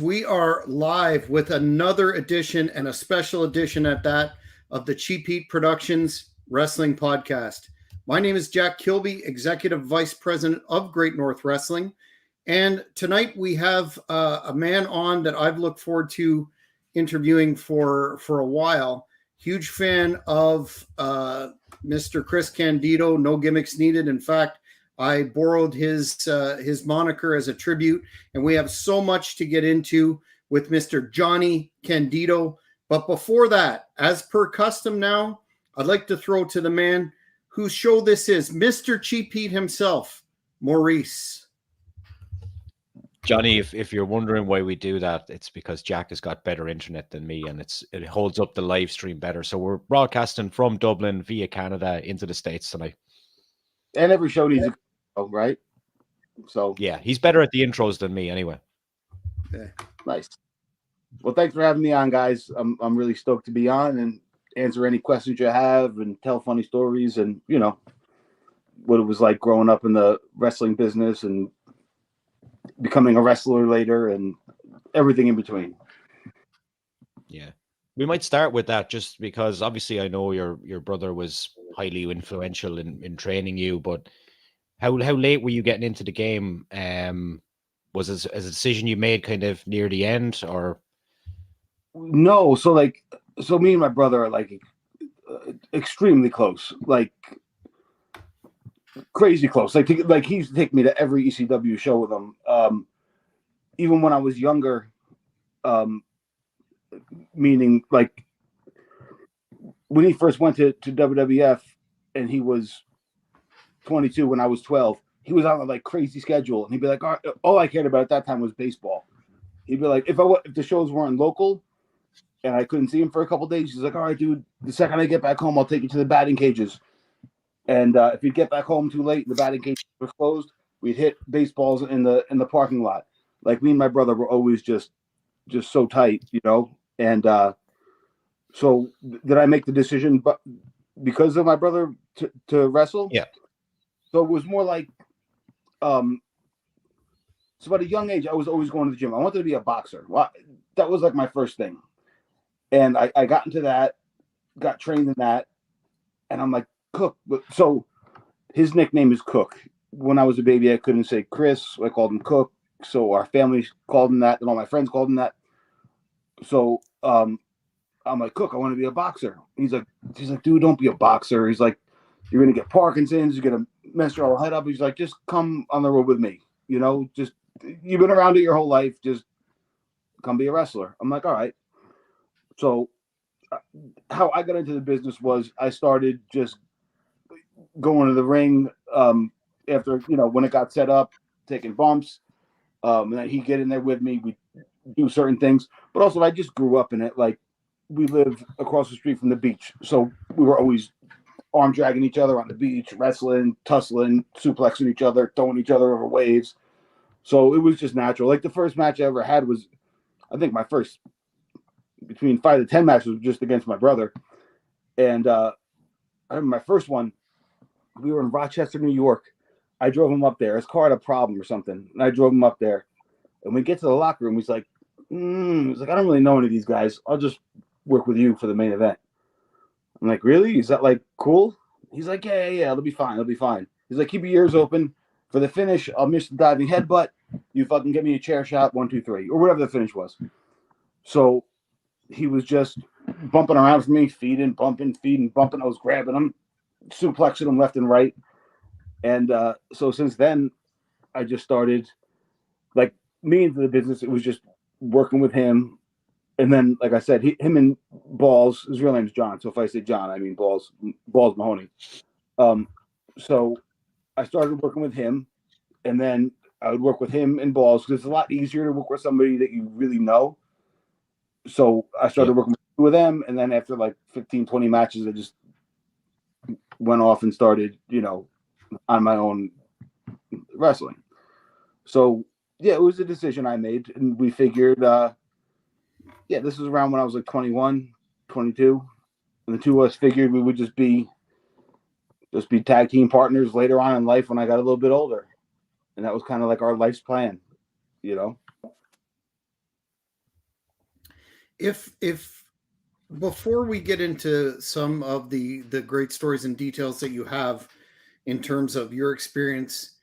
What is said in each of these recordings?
We are live with another edition and a special edition at that of the Cheap Heat Productions Wrestling Podcast. My name is Jack Kilby, Executive Vice President of Great North Wrestling. And tonight we have a man on that I've looked forward to interviewing for a while. Huge fan of Mr. Chris Candido, no gimmicks needed. In fact, I borrowed his moniker as a tribute, and we have so much to get into with Mr. Jonny Candido. But before that, as per custom now, I'd like to throw to the man whose show this is, Mr. Cheap Heat himself, Maurice. Johnny, if you're wondering why we do that, it's because Jack has got better internet than me, and it holds up the live stream better. So we're broadcasting from Dublin via Canada into the States tonight. And every show needs a right? So yeah, he's better at the intros than me anyway. Yeah. Nice. Well, thanks for having me on, guys. I'm really stoked to be on and answer any questions you have and tell funny stories and, you know, what it was like growing up in the wrestling business and becoming a wrestler later and everything in between. Yeah. We might start with that just because obviously I know your brother was highly influential in training you, but how late were you getting into the game? Was it a decision you made kind of near the end, or? No, so me and my brother are like extremely close, like crazy close. Like he used to take me to every ECW show with him. Even when I was younger, meaning like when he first went to WWF and he was 22 when I was 12, he was on a like crazy schedule, and he'd be like, all I cared about at that time was baseball. He'd be like, if the shows weren't local and I couldn't see him for a couple of days, he's like, all right, dude, the second I get back home, I'll take you to the batting cages. And if you'd get back home too late, the batting cages were closed, we'd hit baseballs in the parking lot. Like me and my brother were always just so tight, you know. And so did I make the decision because of my brother to wrestle? Yeah. So it was more like, so at a young age, I was always going to the gym. I wanted to be a boxer. Well, that was like my first thing. And I got into that, got trained in that. And I'm like, Cook. So his nickname is Cook. When I was a baby, I couldn't say Chris. I called him Cook. So our family called him that, and all my friends called him that. So I'm like, Cook, I want to be a boxer. He's like, dude, don't be a boxer. He's like, you're going to get Parkinson's. You're going to mess your whole head up. He's like, just come on the road with me. You know, just, you've been around it your whole life. Just come be a wrestler. I'm like, all right. So how I got into the business was I started just going to the ring after, you know, when it got set up, taking bumps. And then he'd get in there with me. We do certain things. But also I just grew up in it. Like we live across the street from the beach. So we were always arm dragging each other on the beach, wrestling, tussling, suplexing each other, throwing each other over waves. So it was just natural. Like the first match I ever had was, I think my first between 5 to 10 matches was just against my brother. And I remember my first one, we were in Rochester, New York. I drove him up there. His car had a problem or something. And I drove him up there. And we get to the locker room. He's like, I don't really know any of these guys. I'll just work with you for the main event. I'm like, really? Is that like cool? He's like, yeah, it'll be fine. He's like, keep your ears open. For the finish, I'll miss the diving headbutt. You fucking get me a chair shot, 1, 2, 3, or whatever the finish was. So he was just bumping around for me, feeding, bumping. I was grabbing him, suplexing him left and right. And so since then, I just started, like, me into the business. It was just working with him. And then, like I said, him and Balls, his real name's John. So if I say John, I mean Balls Mahoney. So I started working with him, and then I would work with him and Balls because it's a lot easier to work with somebody that you really know. So I started working with them, and then after like 15, 20 matches, I just went off and started, you know, on my own wrestling. So yeah, it was a decision I made, and we figured, this was around when I was like 21, 22, and the two of us figured we would just be tag team partners later on in life when I got a little bit older. And that was kind of like our life's plan, you know? if before we get into some of the great stories and details that you have in terms of your experience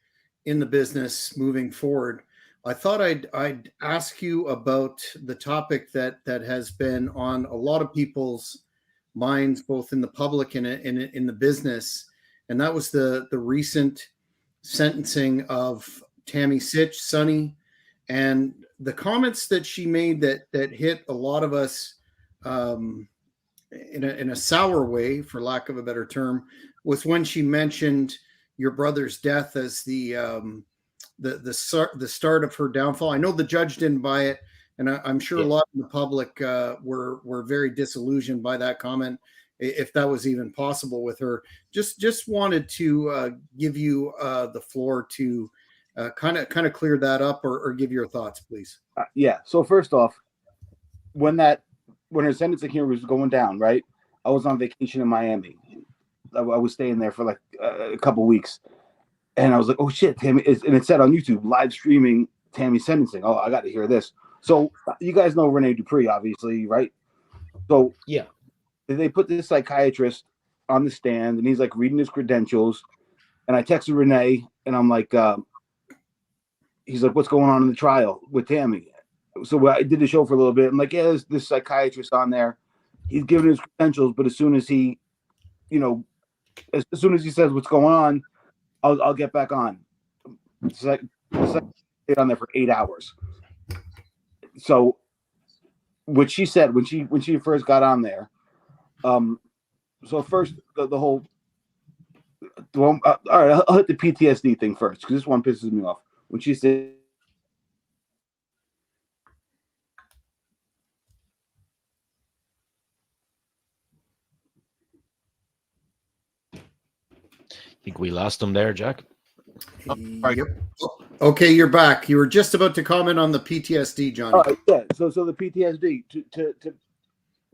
in the business moving forward, I thought I'd ask you about the topic that has been on a lot of people's minds, both in the public and in the business, and that was the recent sentencing of Tammy Sitch, Sonny, and the comments that she made that hit a lot of us um, in a sour way, for lack of a better term, was when she mentioned your brother's death as the start of her downfall. I know the judge didn't buy it, and I'm sure a lot of the public were very disillusioned by that comment, if that was even possible with her. Just wanted to give you the floor to kind of clear that up, or give your thoughts, please. Yeah. So first off, when her sentencing hearing was going down, right? I was on vacation in Miami. I was staying there for like a couple weeks, and I was like, "Oh shit, Tammy!" And it said on YouTube, live streaming Tammy's sentencing. Oh, I got to hear this. So you guys know Rene Dupree, obviously, right? So yeah, they put this psychiatrist on the stand, and he's like reading his credentials. And I texted Rene, and I'm like, he's like, "What's going on in the trial with Tammy?" So I did the show for a little bit. I'm like, "Yeah, there's this psychiatrist on there. He's giving his credentials, but as soon as he, as soon as he says what's going on, I'll get back on." It's like stayed on there for 8 hours. So what she said when she first got on there, so first the whole, all right, I'll hit the PTSD thing first, because this one pisses me off. When she said, I think we lost him there, Jack. Yep. Okay, you're back. You were just about to comment on the PTSD, Johnny. Yeah. So the PTSD to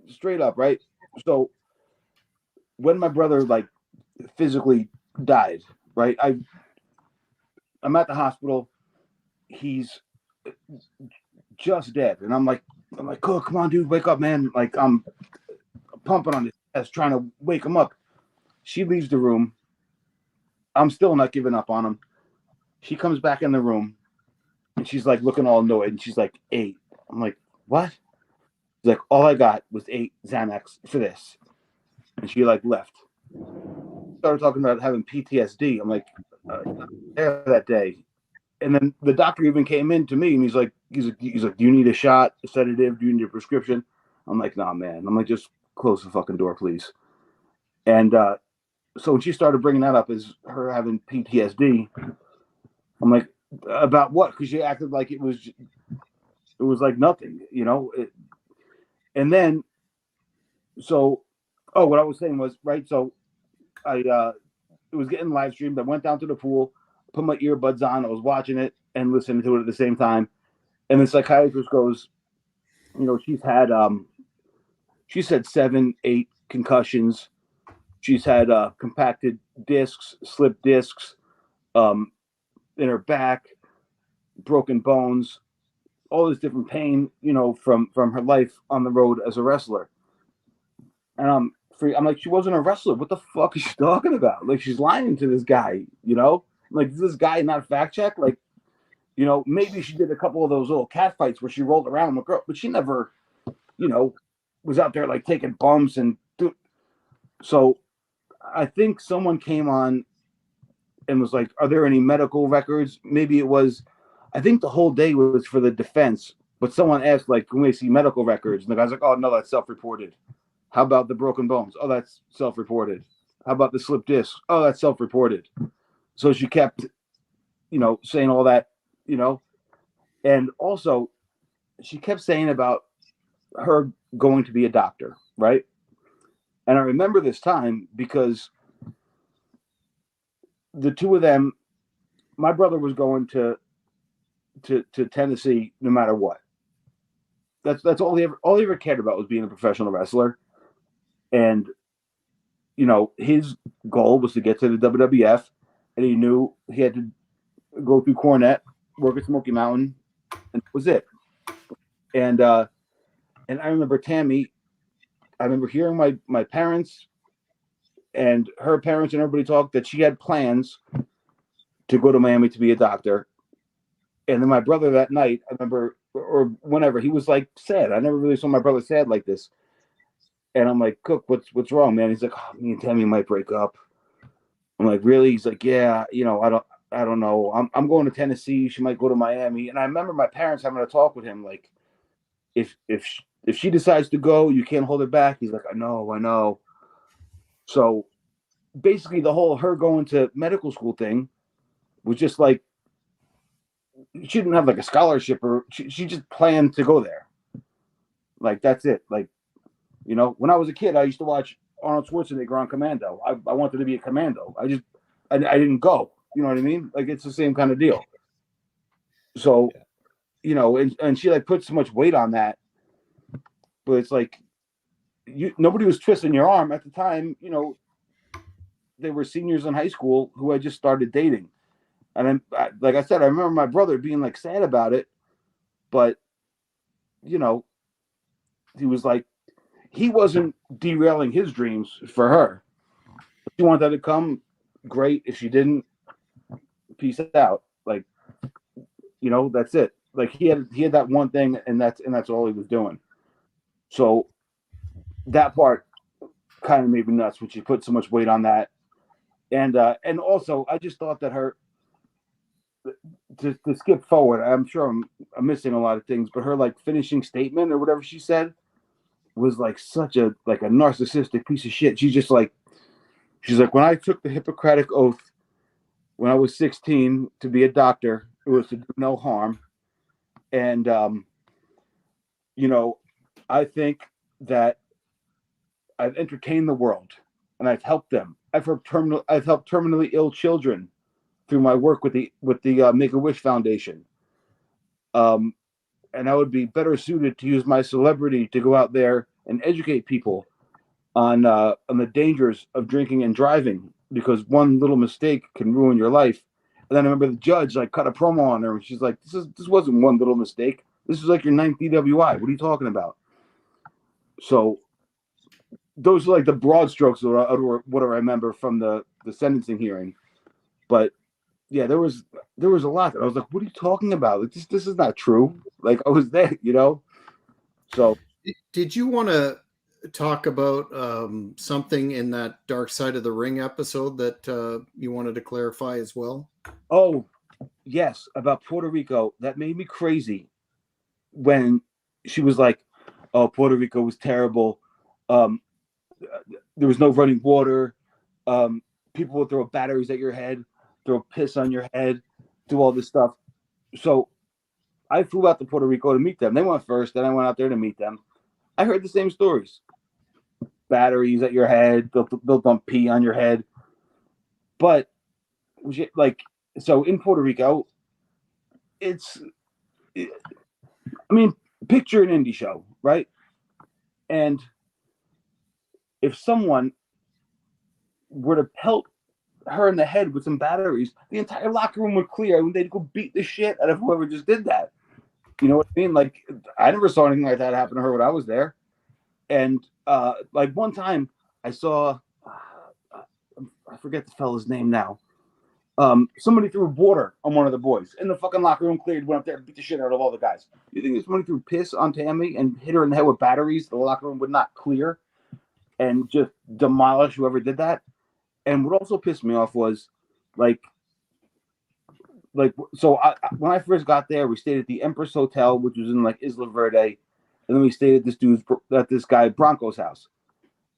straight up, right? So when my brother like physically died, right? I'm at the hospital. He's just dead, and I'm like, "Oh, come on, dude, wake up, man!" Like I'm pumping on his chest, trying to wake him up. She leaves the room. I'm still not giving up on him. She comes back in the room, and she's like looking all annoyed, and she's like, 8. I'm like, "What?" She's like, "All I got was 8 Xanax for this," and she like left. Started talking about having PTSD. I'm like, there that day. And then the doctor even came in to me, and he's like, "Do you need a shot, a sedative? Do you need a prescription?" I'm like, "Nah, man." I'm like, "Just close the fucking door, please." And so when she started bringing that up as her having PTSD, I'm like, "About what?" Because she acted like it was like nothing, And then, so, what I was saying was, right. So it was getting live streamed. I went down to the pool, put my earbuds on. I was watching it and listening to it at the same time. And the psychiatrist goes, she's had 7, 8 concussions. She's had compacted discs, slipped discs, in her back, broken bones, all this different pain, from her life on the road as a wrestler. And I'm like, she wasn't a wrestler. What the fuck is she talking about? Like, she's lying to this guy, Like, is this guy not fact check? Like, maybe she did a couple of those little cat fights where she rolled around with a girl, but she never, was out there like taking bumps and so I think someone came on and was like, "Are there any medical records?" Maybe it was, I think the whole day was for the defense, but someone asked, like, "Can we see medical records?" And the guy's like, "Oh, no, that's self-reported." How about the broken bones? Oh, that's self-reported. How about the slipped disc? Oh, that's self-reported. So she kept, saying all that, and also she kept saying about her going to be a doctor, right? And I remember this time because the two of them, my brother was going to Tennessee no matter what. That's all he ever cared about, was being a professional wrestler. And his goal was to get to the WWF, and he knew he had to go through Cornette, work at Smoky Mountain, and that was it. And And I remember Tammy. I remember hearing my parents and her parents and everybody talk that she had plans to go to Miami to be a doctor. And then my brother that night, I remember, or whenever, he was like sad. I never really saw my brother sad like this. And I'm like, Cook, what's wrong, man? He's like, oh, me and Tammy might break up. I'm like, really? He's like, yeah, I don't know. I'm going to Tennessee. She might go to Miami. And I remember my parents having a talk with him, like, if she decides to go, you can't hold her back. He's like, I know. So basically, the whole her going to medical school thing was just like, she didn't have like a scholarship, or she just planned to go there. Like, that's it. Like, when I was a kid, I used to watch Arnold Schwarzenegger on Commando. I wanted to be a commando. I didn't go. You know what I mean? Like, it's the same kind of deal. So, and she like put so much weight on that, but it's like, nobody was twisting your arm at the time. They were seniors in high school who had just started dating. And like I said, I remember my brother being like sad about it, but he was like, he wasn't derailing his dreams for her. If she wanted to come, great. If she didn't, peace out. Like, that's it. Like, he had that one thing, and that's all he was doing. So that part kind of made me nuts when she put so much weight on that. And also, I just thought that her, to skip forward, I'm sure I'm missing a lot of things, but her like finishing statement or whatever she said was like such a narcissistic piece of shit. She's like, when I took the Hippocratic Oath when I was 16 to be a doctor, it was to do no harm. And, I think that I've entertained the world and I've helped them. I've helped terminally ill children through my work with the Make-A-Wish Foundation. And I would be better suited to use my celebrity to go out there and educate people on the dangers of drinking and driving, because one little mistake can ruin your life. And then I remember the judge like cut a promo on her, and she's like, "This wasn't one little mistake. This was like your 9th DWI. What are you talking about?" So those are like the broad strokes of what I remember from the sentencing hearing. But yeah, there was a lot that I was like, "What are you talking about? Like, this is not true." Like, I was there, So did you want to talk about something in that Dark Side of the Ring episode that you wanted to clarify as well? Oh, yes, about Puerto Rico. That made me crazy when she was like, "Oh, Puerto Rico was terrible. There was no running water. People would throw batteries at your head, throw piss on your head, do all this stuff." So I flew out to Puerto Rico to meet them. They went first, then I went out there to meet them. I heard the same stories. Batteries at your head, they'll dump pee on your head. But so in Puerto Rico, picture an indie show, right? And if someone were to pelt her in the head with some batteries, the entire locker room would clear, and they'd go beat the shit out of whoever just did that. You know what I mean? Like, I never saw anything like that happen to her when I was there. And like one time I saw, I forget the fella's name now. Somebody threw water on one of the boys, and the fucking locker room cleared, went up there and beat the shit out of all the guys. You think if somebody threw piss on Tammy and hit her in the head with batteries, the locker room would not clear and just demolish whoever did that? And what also pissed me off was so when I first got there, we stayed at the Empress Hotel, which was in like Isla Verde, and then we stayed at this guy Bronco's house,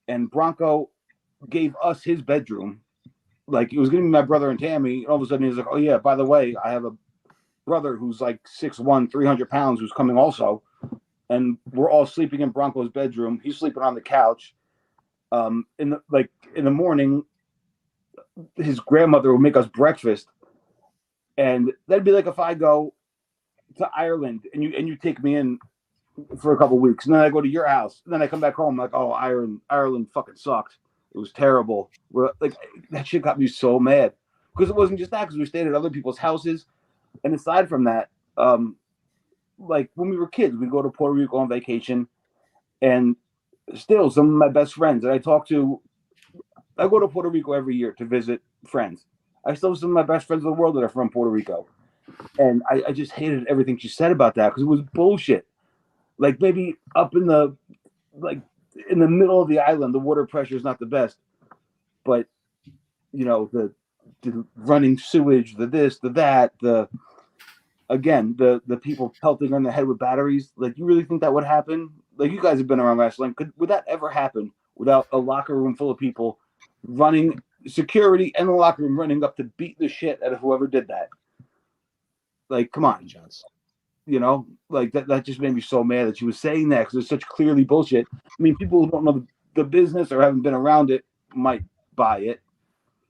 and Bronco gave us his bedroom. Like, it was gonna be my brother and Tammy, and all of a sudden he's like, "Oh yeah, by the way, I have a brother who's like 6'1", 300 pounds, who's coming also," and we're all sleeping in Bronco's bedroom. He's sleeping on the couch. In the morning, his grandmother would make us breakfast, and that'd be like if I go to Ireland and you take me in for a couple weeks, and then I go to your house, and then I come back home like, "Oh, Ireland fucking sucked. It was terrible." Like, that shit got me so mad, because it wasn't just that, because we stayed at other people's houses, and aside from that, like when we were kids, we'd go to Puerto Rico on vacation, And still, some of my best friends that I talk to, I go to Puerto Rico every year to visit friends. I still have some of my best friends in the world that are from Puerto Rico. And I just hated everything she said about that because it was bullshit. Like maybe up in the middle of the island, the water pressure is not the best, but the running sewage, the this, the that, the people pelting on the head with batteries. Like, you really think that would happen? Like, you guys have been around wrestling. Would that ever happen without a locker room full of people running, security and the locker room running up to beat the shit out of whoever did that? Like, come on. Like that just made me so mad that she was saying that because it's such clearly bullshit. I mean, people who don't know the business or haven't been around it might buy it.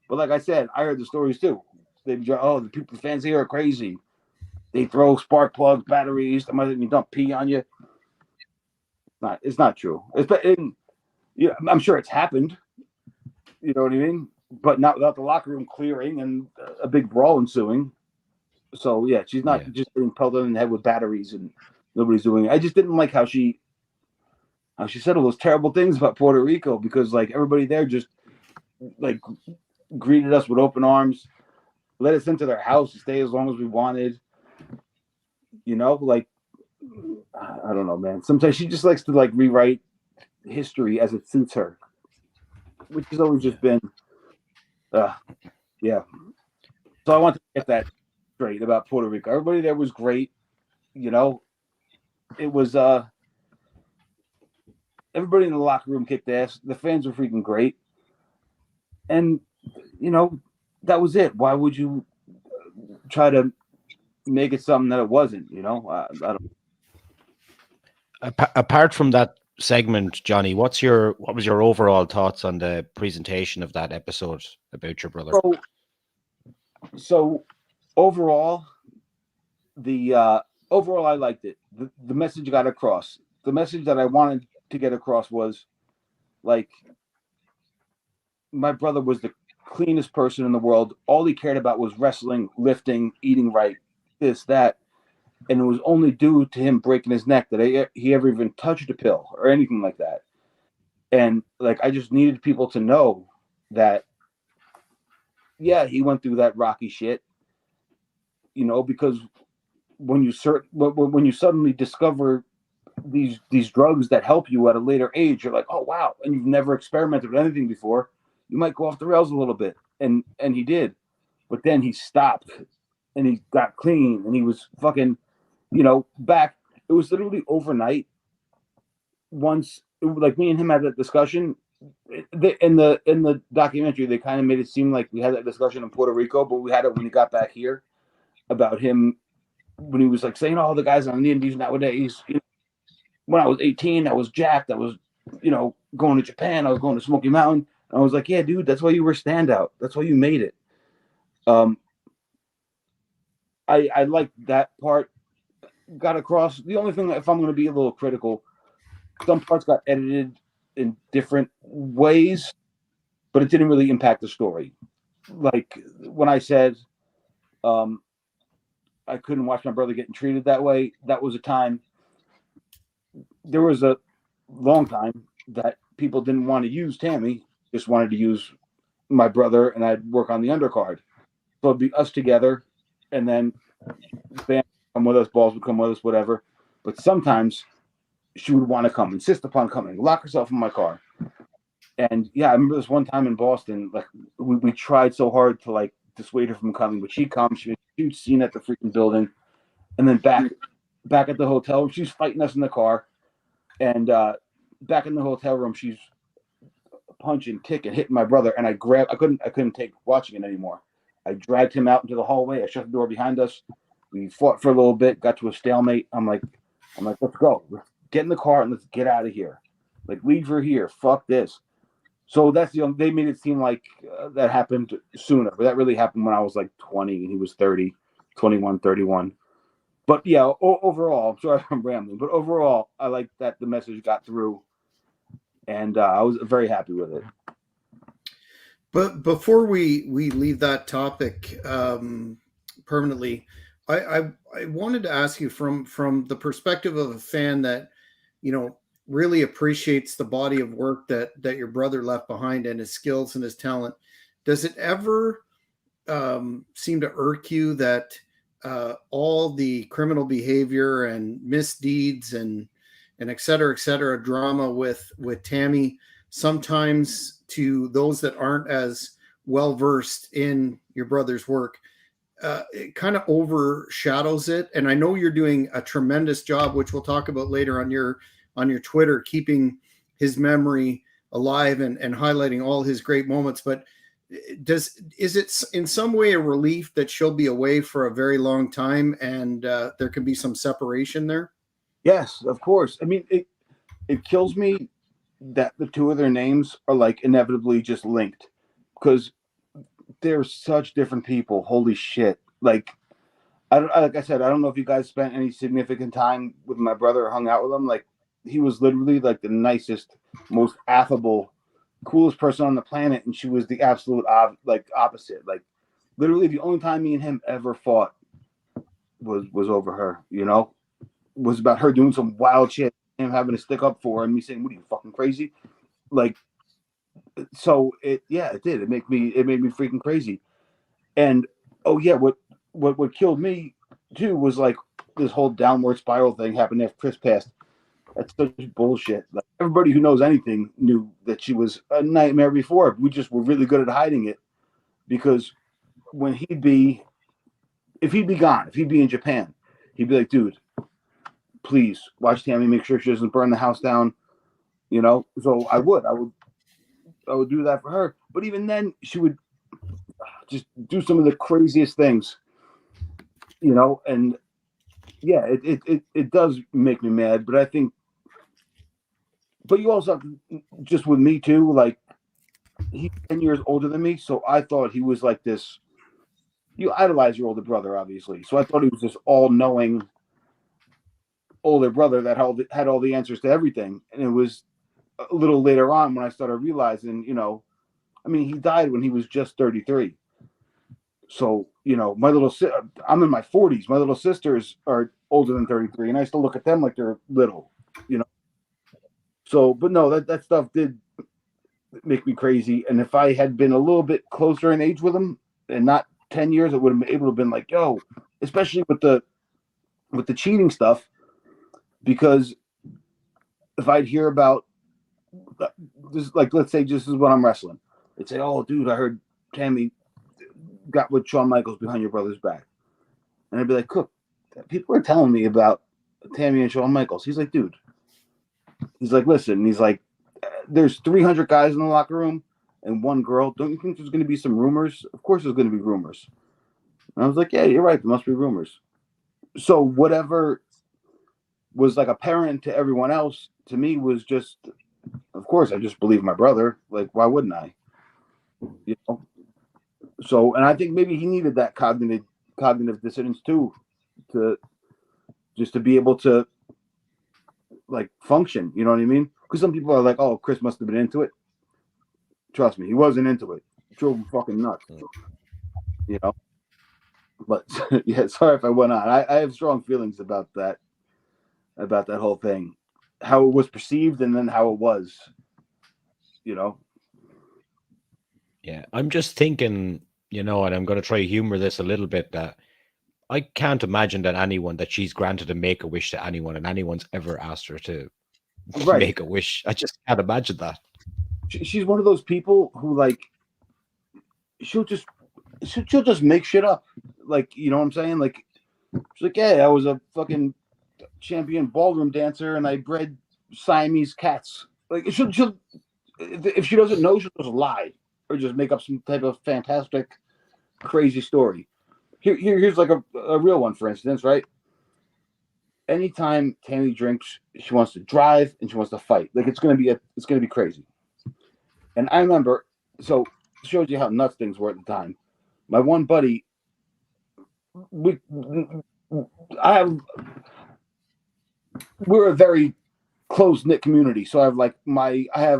But like I said, I heard the stories too. The people, fans here are crazy. They throw spark plugs, batteries. They might dump pee on you. It's not true. I'm sure it's happened. You know what I mean? But not without the locker room clearing and a big brawl ensuing. So yeah, she's not just getting pelted in the head with batteries and nobody's doing it. I just didn't like how she said all those terrible things about Puerto Rico because like everybody there just like greeted us with open arms, let us into their house to stay as long as we wanted. Like I don't know, man. Sometimes she just likes to like rewrite history as it suits her, which has always just been, yeah. So I want to get that straight about Puerto Rico. Everybody there was great. It was everybody in the locker room kicked ass. The fans were freaking great, and that was it. Why would you try to make it something that it wasn't? I don't. Apart from that segment, Johnny, what was your overall thoughts on the presentation of that episode about your brother? So overall, I liked it. The message got across. The message that I wanted to get across was like, my brother was the cleanest person in the world. All he cared about was wrestling, lifting, eating right, this, that. And it was only due to him breaking his neck that he ever even touched a pill or anything like that. And like, I just needed people to know that, yeah, he went through that rocky shit, because when you suddenly discover these drugs that help you at a later age, you're like, oh wow, and you've never experimented with anything before, you might go off the rails a little bit, and he did, but then he stopped, and he got clean, and he was fucking, back. It was literally overnight. Once, like, me and him had that discussion. In the documentary, they kind of made it seem like we had that discussion in Puerto Rico, but we had it when he got back here about him when he was like saying, "Oh, the guys on the Indies nowadays." When I was 18, I was jacked. I was, going to Japan. I was going to Smoky Mountain. And I was like, yeah, dude, that's why you were standout. That's why you made it. I like that part got across. The only thing, if I'm going to be a little critical, some parts got edited in different ways, but it didn't really impact the story. Like when I said I couldn't watch my brother getting treated that way, that was a time. There was a long time that people didn't want to use Tammy, just wanted to use my brother, and I'd work on the undercard. So it'd be us together, and then fans come with us, balls would come with us, whatever. But sometimes she would want to come, insist upon coming, lock herself in my car. And yeah, I remember this one time in Boston, like we tried so hard to like dissuade her from coming, but she'd come, she was seen at the freaking building, and then back at the hotel, she's fighting us in the car, and back in the hotel room, she's punching, kicking, hitting my brother, and I couldn't take watching it anymore. I dragged him out into the hallway. I shut the door behind us. We fought for a little bit, got to a stalemate. I'm like, let's go. Let's get in the car and let's get out of here. Like, leave her here. Fuck this. So that's they made it seem like that happened sooner, but that really happened when I was like 20 and he was 30, 21, 31. But yeah, overall, I'm sorry I'm rambling, but overall, I like that the message got through, and I was very happy with it. But before we leave that topic permanently, I wanted to ask you from the perspective of a fan that, really appreciates the body of work that your brother left behind and his skills and his talent. Does it ever seem to irk you that all the criminal behavior and misdeeds and et cetera, drama with Tammy, sometimes to those that aren't as well versed in your brother's work, it kind of overshadows it? And I know you're doing a tremendous job, which we'll talk about later on your Twitter, keeping his memory alive and highlighting all his great moments. But is it in some way a relief that she'll be away for a very long time and there can be some separation there? Yes, of course. I mean, it kills me that the two of their names are like inevitably just linked, because they're such different people. Holy shit. Like, like I said, I don't know if you guys spent any significant time with my brother or hung out with him. Like, he was literally like the nicest, most affable, coolest person on the planet, and she was the absolute opposite. Like, literally the only time me and him ever fought was over her, you know? Was about her doing some wild shit, him having to stick up for her, and me saying, "What are you, fucking crazy?" Like, so it did. It made me freaking crazy. And oh yeah, what killed me too was like this whole downward spiral thing happened after Chris passed. That's such bullshit. Like, everybody who knows anything knew that she was a nightmare before. We just were really good at hiding it, because when if he'd be gone, if he'd be in Japan, he'd be like, "Dude, please watch Tammy, make sure she doesn't burn the house down," you know? So I would do that for her. But even then, she would just do some of the craziest things, you know? And yeah, it does make me mad. But I think, but you also have to, just with me too, like, he's 10 years older than me. So I thought he was like this, you idolize your older brother, obviously. So I thought he was this all-knowing older brother that had all the answers to everything. And it was a little later on when I started realizing, you know, I mean, he died when he was just 33. So, you know, I'm in my 40s. My little sisters are older than 33, and I still look at them like they're little, you know. So, but no, that stuff did make me crazy. And if I had been a little bit closer in age with him and not 10 years, I would have been able to have been like, yo, especially with the cheating stuff. Because if I'd hear about this, like, let's say just as when I'm wrestling, they'd say, "Oh, dude, I heard Tammy got with Shawn Michaels behind your brother's back," and I'd be like, "Cook, people are telling me about Tammy and Shawn Michaels." He's like, "Dude," he's like, "Listen," and he's like, "There's 300 guys in the locker room and one girl. Don't you think there's going to be some rumors? Of course, there's going to be rumors." And I was like, "Yeah, you're right. There must be rumors." So whatever was like apparent to everyone else, to me was just, of course, I just believe my brother. Like, why wouldn't I? You know. So, and I think maybe he needed that cognitive dissonance too, to be able to like function. You know what I mean? Because some people are like, "Oh, Chris must have been into it." Trust me, he wasn't into it. It drove him fucking nuts. You know. But yeah, sorry if I went on. I have strong feelings about that whole thing, how it was perceived and then how it was, you know. Yeah, I'm just thinking, you know, and I'm going to try to humor this a little bit, that I can't imagine that she's granted a make-a-wish to anyone, and anyone's ever asked her to make a wish. I just can't imagine that. She's one of those people who, like, she'll just make shit up. Like, you know what I'm saying? Like, she's like, "Yeah, I was a fucking champion ballroom dancer and I bred Siamese cats." Like, she'll if she doesn't know, she'll just lie or just make up some type of fantastic, crazy story. Here's like a real one, for instance, right? Anytime Tammy drinks, she wants to drive and she wants to fight. Like, it's gonna be crazy. And I remember, so it shows you how nuts things were at the time. My one buddy, we're a very close knit community. So I have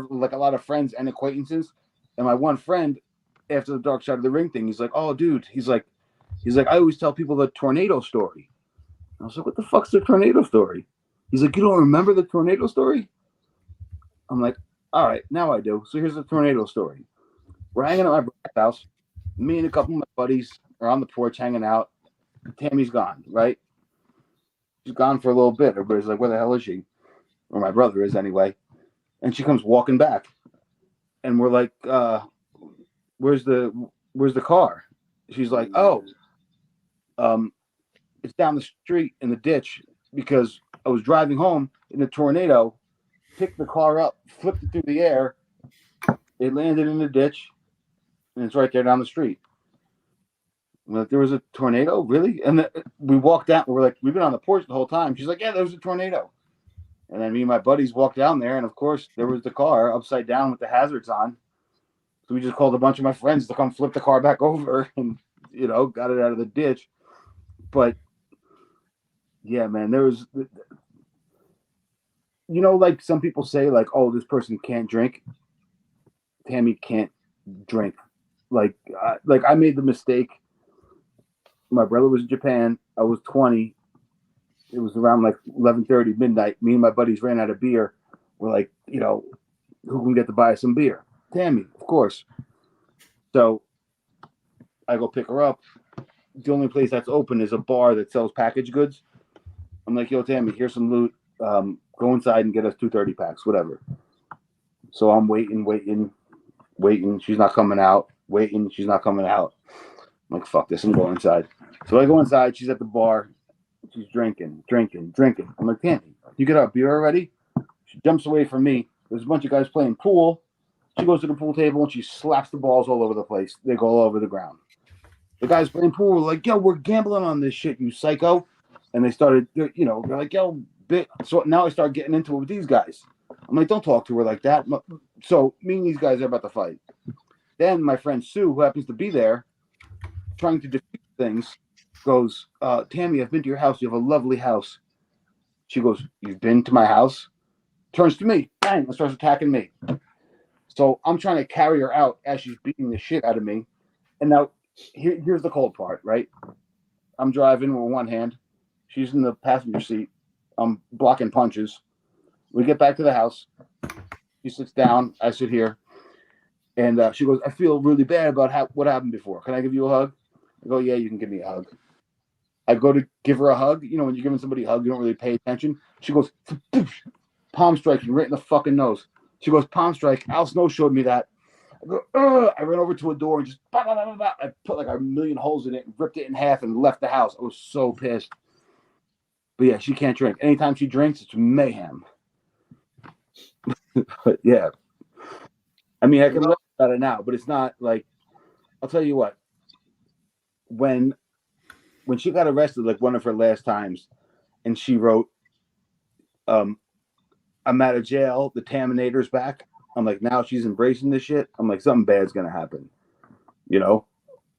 like a lot of friends and acquaintances. And my one friend, after the Dark Side of the Ring thing, he's like, "Oh, dude," he's like, "I always tell people the tornado story." I was like, "What the fuck's the tornado story?" He's like, "You don't remember the tornado story?" I'm like, all right, now I do. So here's the tornado story. We're hanging at my brother's house. Me and a couple of my buddies are on the porch hanging out. Tammy's gone, right? She's gone for a little bit. Everybody's like, where the hell is she? Or my brother is anyway. And she comes walking back. And we're like, where's the car? She's like, oh, it's down the street in the ditch because I was driving home in a tornado, picked the car up, flipped it through the air. It landed in the ditch, and it's right there down the street. Like, there was a tornado, really? And we walked out. We're like, we've been on the porch the whole time. She's like, yeah, there was a tornado. And then me and my buddies walked down there, and of course, there was the car upside down with the hazards on. So we just called a bunch of my friends to come flip the car back over and, got it out of the ditch. But, yeah, man, there was, like some people say, like, oh, this person can't drink. Tammy can't drink. Like I made the mistake. My brother was in Japan. I was 20. It was around like 11:30 midnight. Me and my buddies ran out of beer. We're like, who can get to buy some beer? Tammy, of course. So I go pick her up. The only place that's open is a bar that sells packaged goods. I'm like, yo, Tammy, here's some loot. Go inside and get us 2 30 packs, whatever. So I'm waiting. She's not coming out. She's not coming out. I'm like, fuck this. I'm going inside. So I go inside. She's at the bar. She's drinking. I'm like, Tammy, you get our beer already? She jumps away from me. There's a bunch of guys playing pool. She goes to the pool table and she slaps the balls all over the place. They go all over the ground. The guys playing pool were like, yo, we're gambling on this shit, you psycho. And they started, they're like, yo, bit. So now I start getting into it with these guys. I'm like, don't talk to her like that. So me and these guys are about to fight. Then my friend Sue, who happens to be there, trying to defeat things, goes, Tammy, I've been to your house. You have a lovely house. She goes, you've been to my house? Turns to me, bang, and starts attacking me. So I'm trying to carry her out as she's beating the shit out of me. And now here's the cold part, right? I'm driving with one hand. She's in the passenger seat. I'm blocking punches. We get back to the house. She sits down. I sit here. And she goes, I feel really bad about what happened before. Can I give you a hug? I go, yeah, you can give me a hug. I go to give her a hug. When you're giving somebody a hug, you don't really pay attention. She goes, palm striking right in the fucking nose. She goes, palm strike. Al Snow showed me that. I go, ugh. I ran over to a door and just, bah, bah, bah, bah, bah. I put like a million holes in it, ripped it in half, and left the house. I was so pissed. But yeah, she can't drink. Anytime she drinks, it's mayhem. But yeah. I mean, I can laugh about it now, but it's not like, I'll tell you what, when she got arrested, like one of her last times, and she wrote, I'm out of jail, the Taminator's back. I'm like, now she's embracing this shit. I'm like, something bad's going to happen.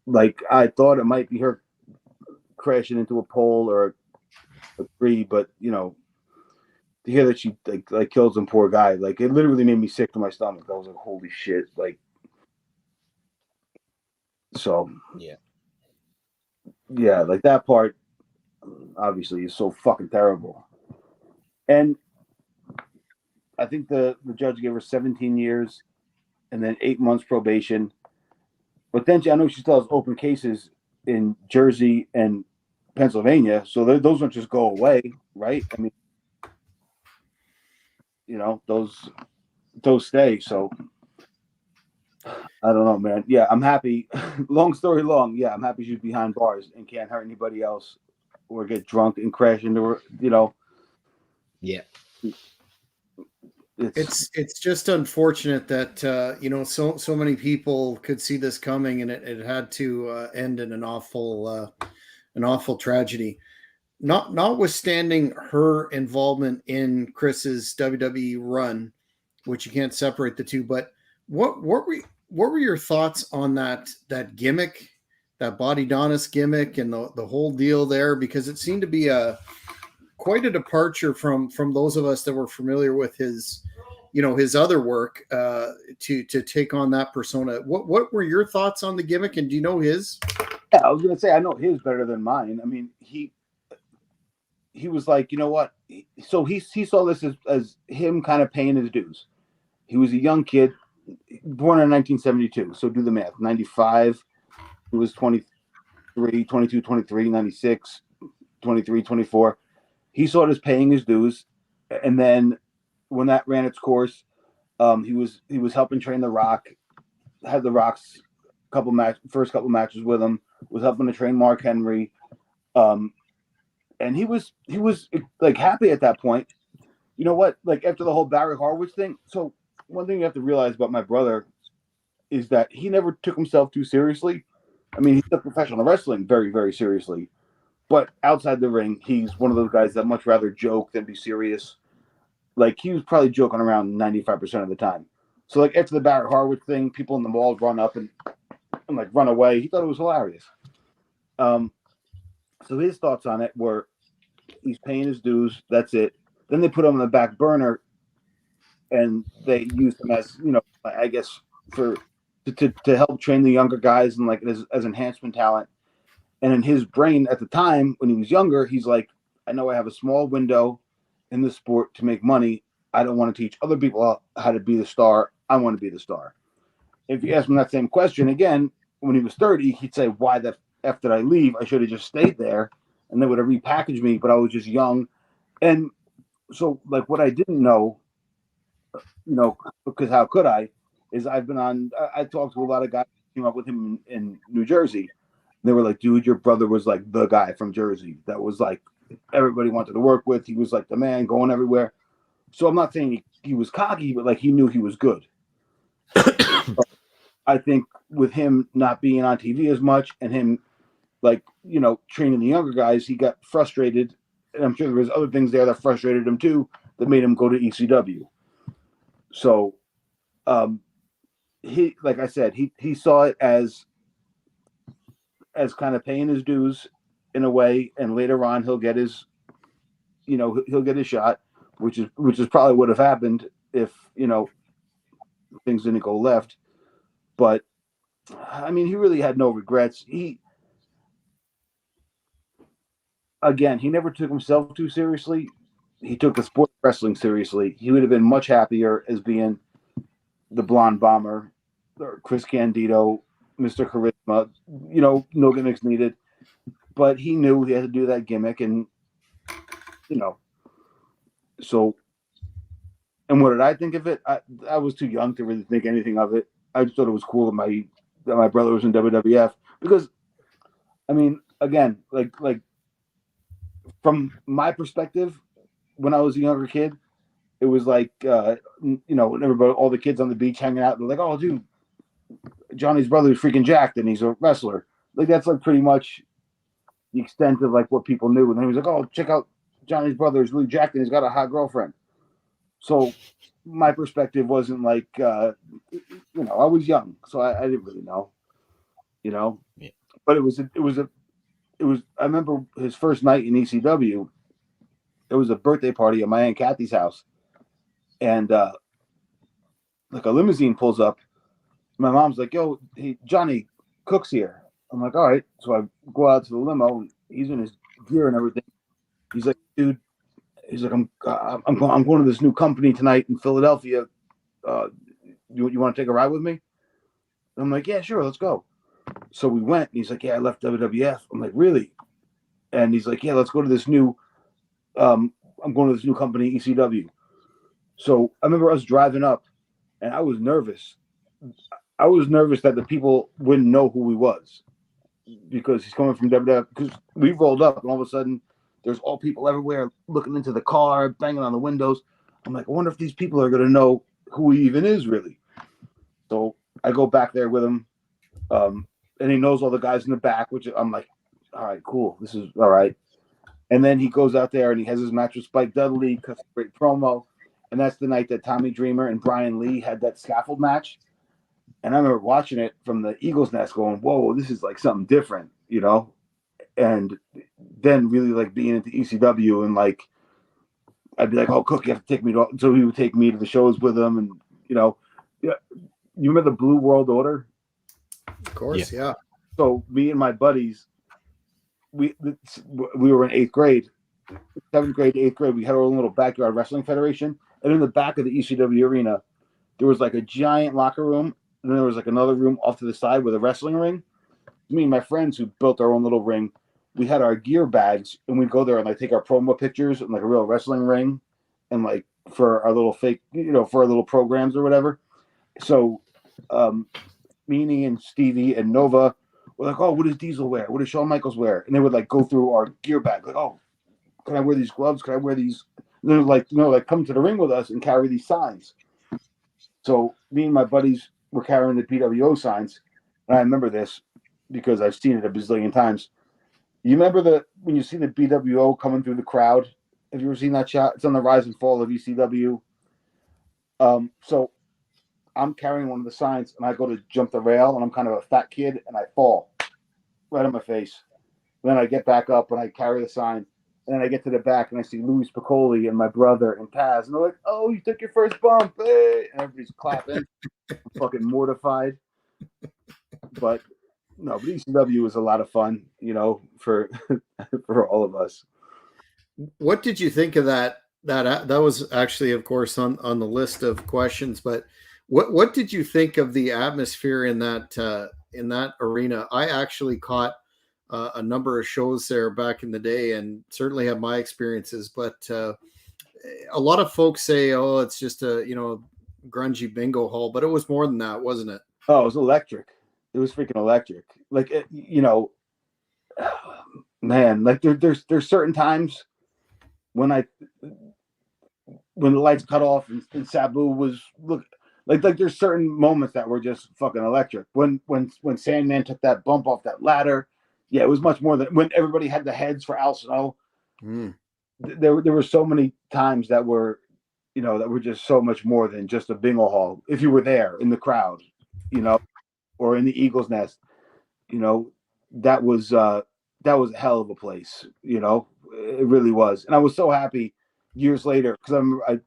Like I thought it might be her crashing into a pole or a tree, but, to hear that she like killed some poor guy, like it literally made me sick to my stomach. I was like, holy shit. Like, so yeah, like that part obviously is so fucking terrible. And I think the judge gave her 17 years and then 8 months probation. But then I know she still has open cases in Jersey and Pennsylvania, so those don't just go away, right? I mean, those stay. So I don't know, man. Yeah, I'm happy. Long story long. Yeah, I'm happy she's behind bars and can't hurt anybody else or get drunk and crash into her. Yeah. It's just unfortunate that so many people could see this coming, and it had to end in an awful tragedy. Notwithstanding her involvement in Chris's WWE run, which you can't separate the two, but what were your thoughts on that gimmick, that Body Donis gimmick, and the whole deal there? Because it seemed to be quite a departure from those of us that were familiar with his other work to take on that persona. What were your thoughts on the gimmick, and do you know his? Yeah, I was gonna say I know his better than mine. I mean, he was like, you know what? So he saw this as him kind of paying his dues. He was a young kid, born in 1972. So do the math. 95, he was 23, 22, 23, 96, 23, 24. He saw it as paying his dues. And then when that ran its course, he was helping train The Rock, had The Rock's first couple matches with him, was helping to train Mark Henry. And he was like happy at that point. You know what? Like after the whole Barry Horowitz thing. So one thing you have to realize about my brother is that he never took himself too seriously. I mean, he took professional wrestling very, very seriously. But outside the ring, he's one of those guys that much rather joke than be serious. Like he was probably joking around 95% of the time. So like after the Barry Horowitz thing, people in the mall run up and like run away. He thought it was hilarious. So his thoughts on it were he's paying his dues. That's it. Then they put him on the back burner, and they used him as, you know, I guess to help train the younger guys and like as enhancement talent. And in his brain at the time when he was younger, he's like, I know I have a small window in the sport to make money. I don't want to teach other people how to be the star. I want to be the star. If you ask him that same question again, when he was 30, he'd say, why the F did I leave? I should have just stayed there and they would have repackaged me, but I was just young. And so like what I didn't know, you know, because how could I, is I talked to a lot of guys who came up with him in New Jersey. They were like, dude, your brother was like the guy from Jersey that was like everybody wanted to work with. He was like the man going everywhere. So I'm not saying he was cocky, but like he knew he was good. I think with him not being on TV as much and him like, you know, training the younger guys, he got frustrated. And I'm sure there was other things there that frustrated him too, that made him go to ECW. So he, like I said, he saw it as kind of paying his dues in a way, and later on he'll get his, you know, he'll get his shot, which is probably would have happened if, you know, things didn't go left. But I mean, he really had no regrets. He never took himself too seriously. He took the sport of wrestling seriously. He would have been much happier as being the Blonde Bomber or Chris Candido, Mr. Charisma, you know, no gimmicks needed. But he knew he had to do that gimmick, and, you know, so, and what did I think of it? I was too young to really think anything of it. I just thought it was cool that my brother was in WWF, because, I mean, again, like from my perspective, when I was a younger kid, it was like, you know, everybody, all the kids on the beach hanging out, they're like, oh, dude, Johnny's brother is freaking jacked and he's a wrestler. Like, that's like pretty much the extent of like what people knew. And then he was like, oh, check out Johnny's brother is really jacked and he's got a hot girlfriend. So my perspective wasn't like, you know, I was young, so I didn't really know, you know. Yeah. But it was. I remember his first night in ECW. It was a birthday party at my Aunt Kathy's house, and like a limousine pulls up. My mom's like, "Yo, hey, Johnny Cook's here." I'm like, "All right." So I go out to the limo. And he's in his gear and everything. He's like, "Dude," he's like, "I'm going to this new company tonight in Philadelphia. You want to take a ride with me?" And I'm like, "Yeah, sure, let's go." So we went. And he's like, "Yeah, I left WWF." I'm like, "Really?" And he's like, "Yeah, let's go to this new. I'm going to this new company, ECW." So I remember us driving up, and I was nervous. I was nervous that the people wouldn't know who he was, because he's coming from WWF. Because we rolled up, and all of a sudden, there's all people everywhere looking into the car, banging on the windows. I'm like, I wonder if these people are going to know who he even is, really. So I go back there with him, and he knows all the guys in the back, which I'm like, all right, cool. This is all right. And then he goes out there and he has his match with Spike Dudley, cuts a great promo. And that's the night that Tommy Dreamer and Brian Lee had that scaffold match. And I remember watching it from the Eagles Nest going, whoa, this is like something different, you know? And then really like being into ECW, and like, I'd be like, oh, Cook, you have to take me to, so he would take me to the shows with him. And, you know, yeah, you remember the Blue World Order? Of course, yeah. So me and my buddies, we were in 8th grade, 7th grade, 8th grade. We had our own little backyard wrestling federation, and in the back of the ECW arena, there was like a giant locker room, and then there was like another room off to the side with a wrestling ring. Me and my friends who built our own little ring, we had our gear bags, and we'd go there and like take our promo pictures and like a real wrestling ring, and like for our little fake, for our little programs or whatever. So, Meanie and Stevie and Nova were like, "Oh, what does Diesel wear? What does Shawn Michaels wear?" And they would like go through our gear bag, like, "Oh, can I wear these gloves? Can I wear these?" And they're like, like come to the ring with us and carry these signs. So me and my buddies were carrying the PWO signs, and I remember this because I've seen it a bazillion times. You remember when you see the BWO coming through the crowd? Have you ever seen that shot? It's on the rise and fall of ECW. So I'm carrying one of the signs, and I go to jump the rail, and I'm kind of a fat kid, and I fall right on my face. Then I get back up, and I carry the sign, and then I get to the back, and I see Louis Piccoli and my brother and Taz, and they're like, "Oh, you took your first bump!" Hey! And everybody's clapping. I'm fucking mortified, but no, but ECW was a lot of fun, for for all of us. What did you think of that? That was actually, of course, on the list of questions. But what did you think of the atmosphere in that arena? I actually caught a number of shows there back in the day, and certainly had my experiences. But a lot of folks say, "Oh, it's just a grungy bingo hall," but it was more than that, wasn't it? Oh, it was electric. It was freaking electric. Like, man, like there's certain times when the lights cut off and Sabu was like there's certain moments that were just fucking electric. When Sandman took that bump off that ladder, yeah, it was much more than when everybody had the heads for Al Snow. There were so many times that were just so much more than just a bingo hall. If you were there in the crowd, or in the Eagle's Nest, that was a hell of a place. It really was, and I was so happy years later because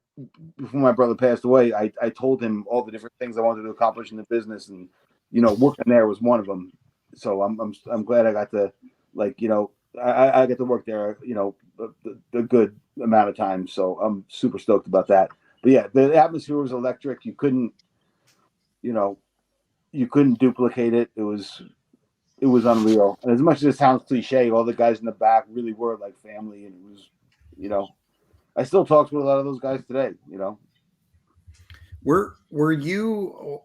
before my brother passed away, I told him all the different things I wanted to accomplish in the business, and working there was one of them. So I'm glad I got to I get to work there a good amount of time. So I'm super stoked about that. But yeah, the atmosphere was electric. You couldn't duplicate it. It was unreal. And as much as it sounds cliche, all the guys in the back really were like family, and it was I still talk to a lot of those guys today. Were you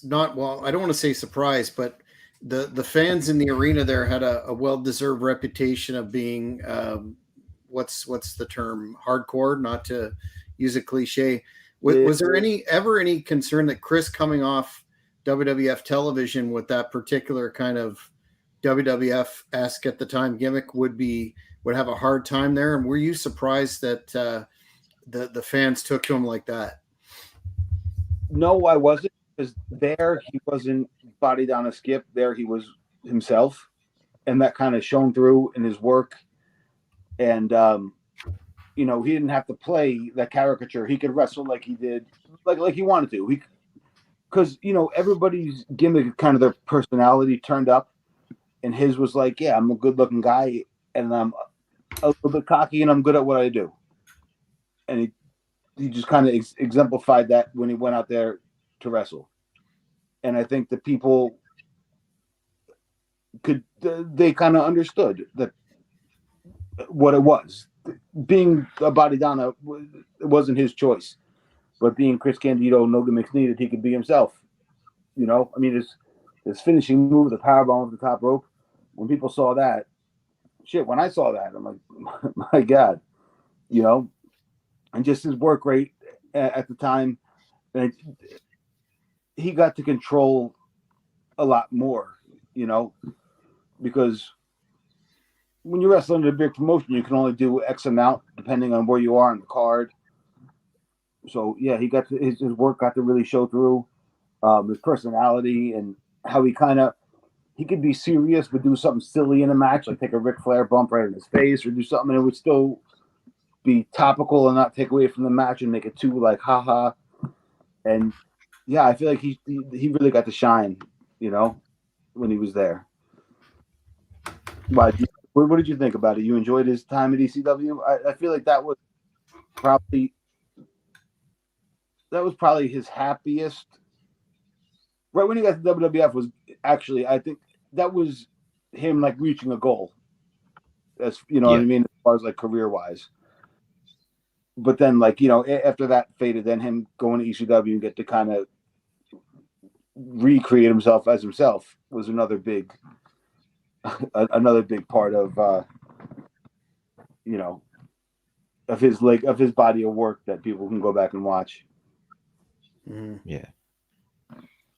not, well, I don't want to say surprised, but the fans in the arena there had a well-deserved reputation of being what's the term, hardcore, not to use a cliche. Was there ever any concern that Chris coming off WWF television with that particular kind of WWF-esque at the time gimmick would have a hard time there? And were you surprised that the fans took to him like that? No, I wasn't, because there he wasn't bodied on a skip. There he was himself, and that kind of shone through in his work. And he didn't have to play that caricature. He could wrestle like he did, like he wanted to. Because everybody's gimmick, kind of their personality turned up, and his was like, yeah, I'm a good-looking guy, and I'm a little bit cocky, and I'm good at what I do. And he just kind of exemplified that when he went out there to wrestle. And I think the people they kind of understood that what it was. Being a Body Donna, it wasn't his choice. But being Chris Candido, no gimmicks needed, he could be himself. His finishing move, the powerbomb of the top rope, when people saw that, when I saw that, I'm like, my God, and just his work rate at the time, and he got to control a lot more, because when you wrestle under a big promotion, you can only do X amount depending on where you are on the card. So yeah, his work got to really show through, his personality and how he could be serious but do something silly in a match, like take a Ric Flair bump right in his face or do something, and it would still be topical and not take away from the match and make it too like haha. And yeah, I feel like he really got to shine, when he was there. What did you think about it? You enjoyed his time at ECW? I feel like that was probably was probably his happiest. Right when he got to WWF was actually, I think that was him like reaching a goal. As you know what I mean, as far as like career wise. But then, like, you know, after that faded, then him going to ECW and get to kind of recreate himself as himself was another big part of you know, of his body of work that people can go back and watch. Yeah.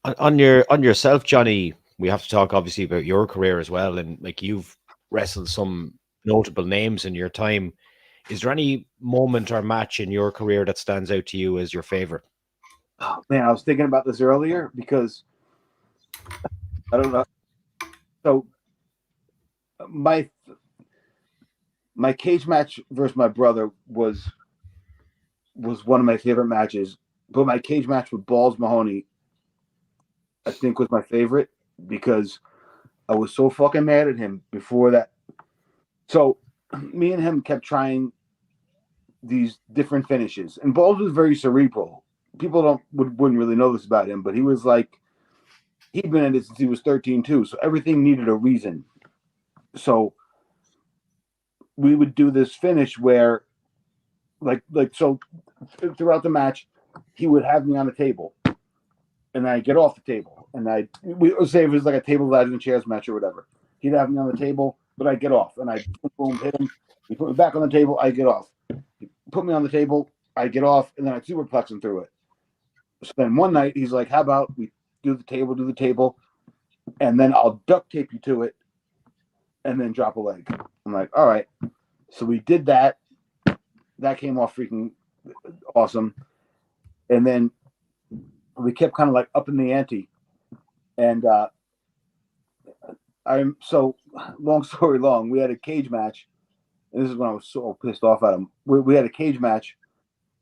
On yourself, Johnny, we have to talk obviously about your career as well, and like you've wrestled some notable names in your time. Is there any moment or match in your career that stands out to you as your favorite? Oh man, I was thinking about this earlier because I don't know. So my cage match versus my brother was one of my favorite matches, but my cage match with Balls Mahoney, I think, was my favorite because I was so fucking mad at him before that. So me and him kept trying these different finishes, and Balls was very cerebral. People wouldn't really know this about him, but he was like, he'd been in it since he was 13 too, so everything needed a reason. So we would do this finish where like so throughout the match he would have me on the table and I'd get off the table and we would say if it was like a table ladders and chairs match or whatever, he'd have me on the table but I'd get off and I'd boom hit him, he put me back on the table, I'd get off, he put me on the table, I'd get off, and then I'd superplex him through it. So then one night he's like, how about we do the table and then I'll duct tape you to it and then drop a leg. I'm like, all right. So we did that. That came off freaking awesome. And then we kept kind of like up in the ante. And so long story long, we had a cage match. And this is when I was so pissed off at him. We had a cage match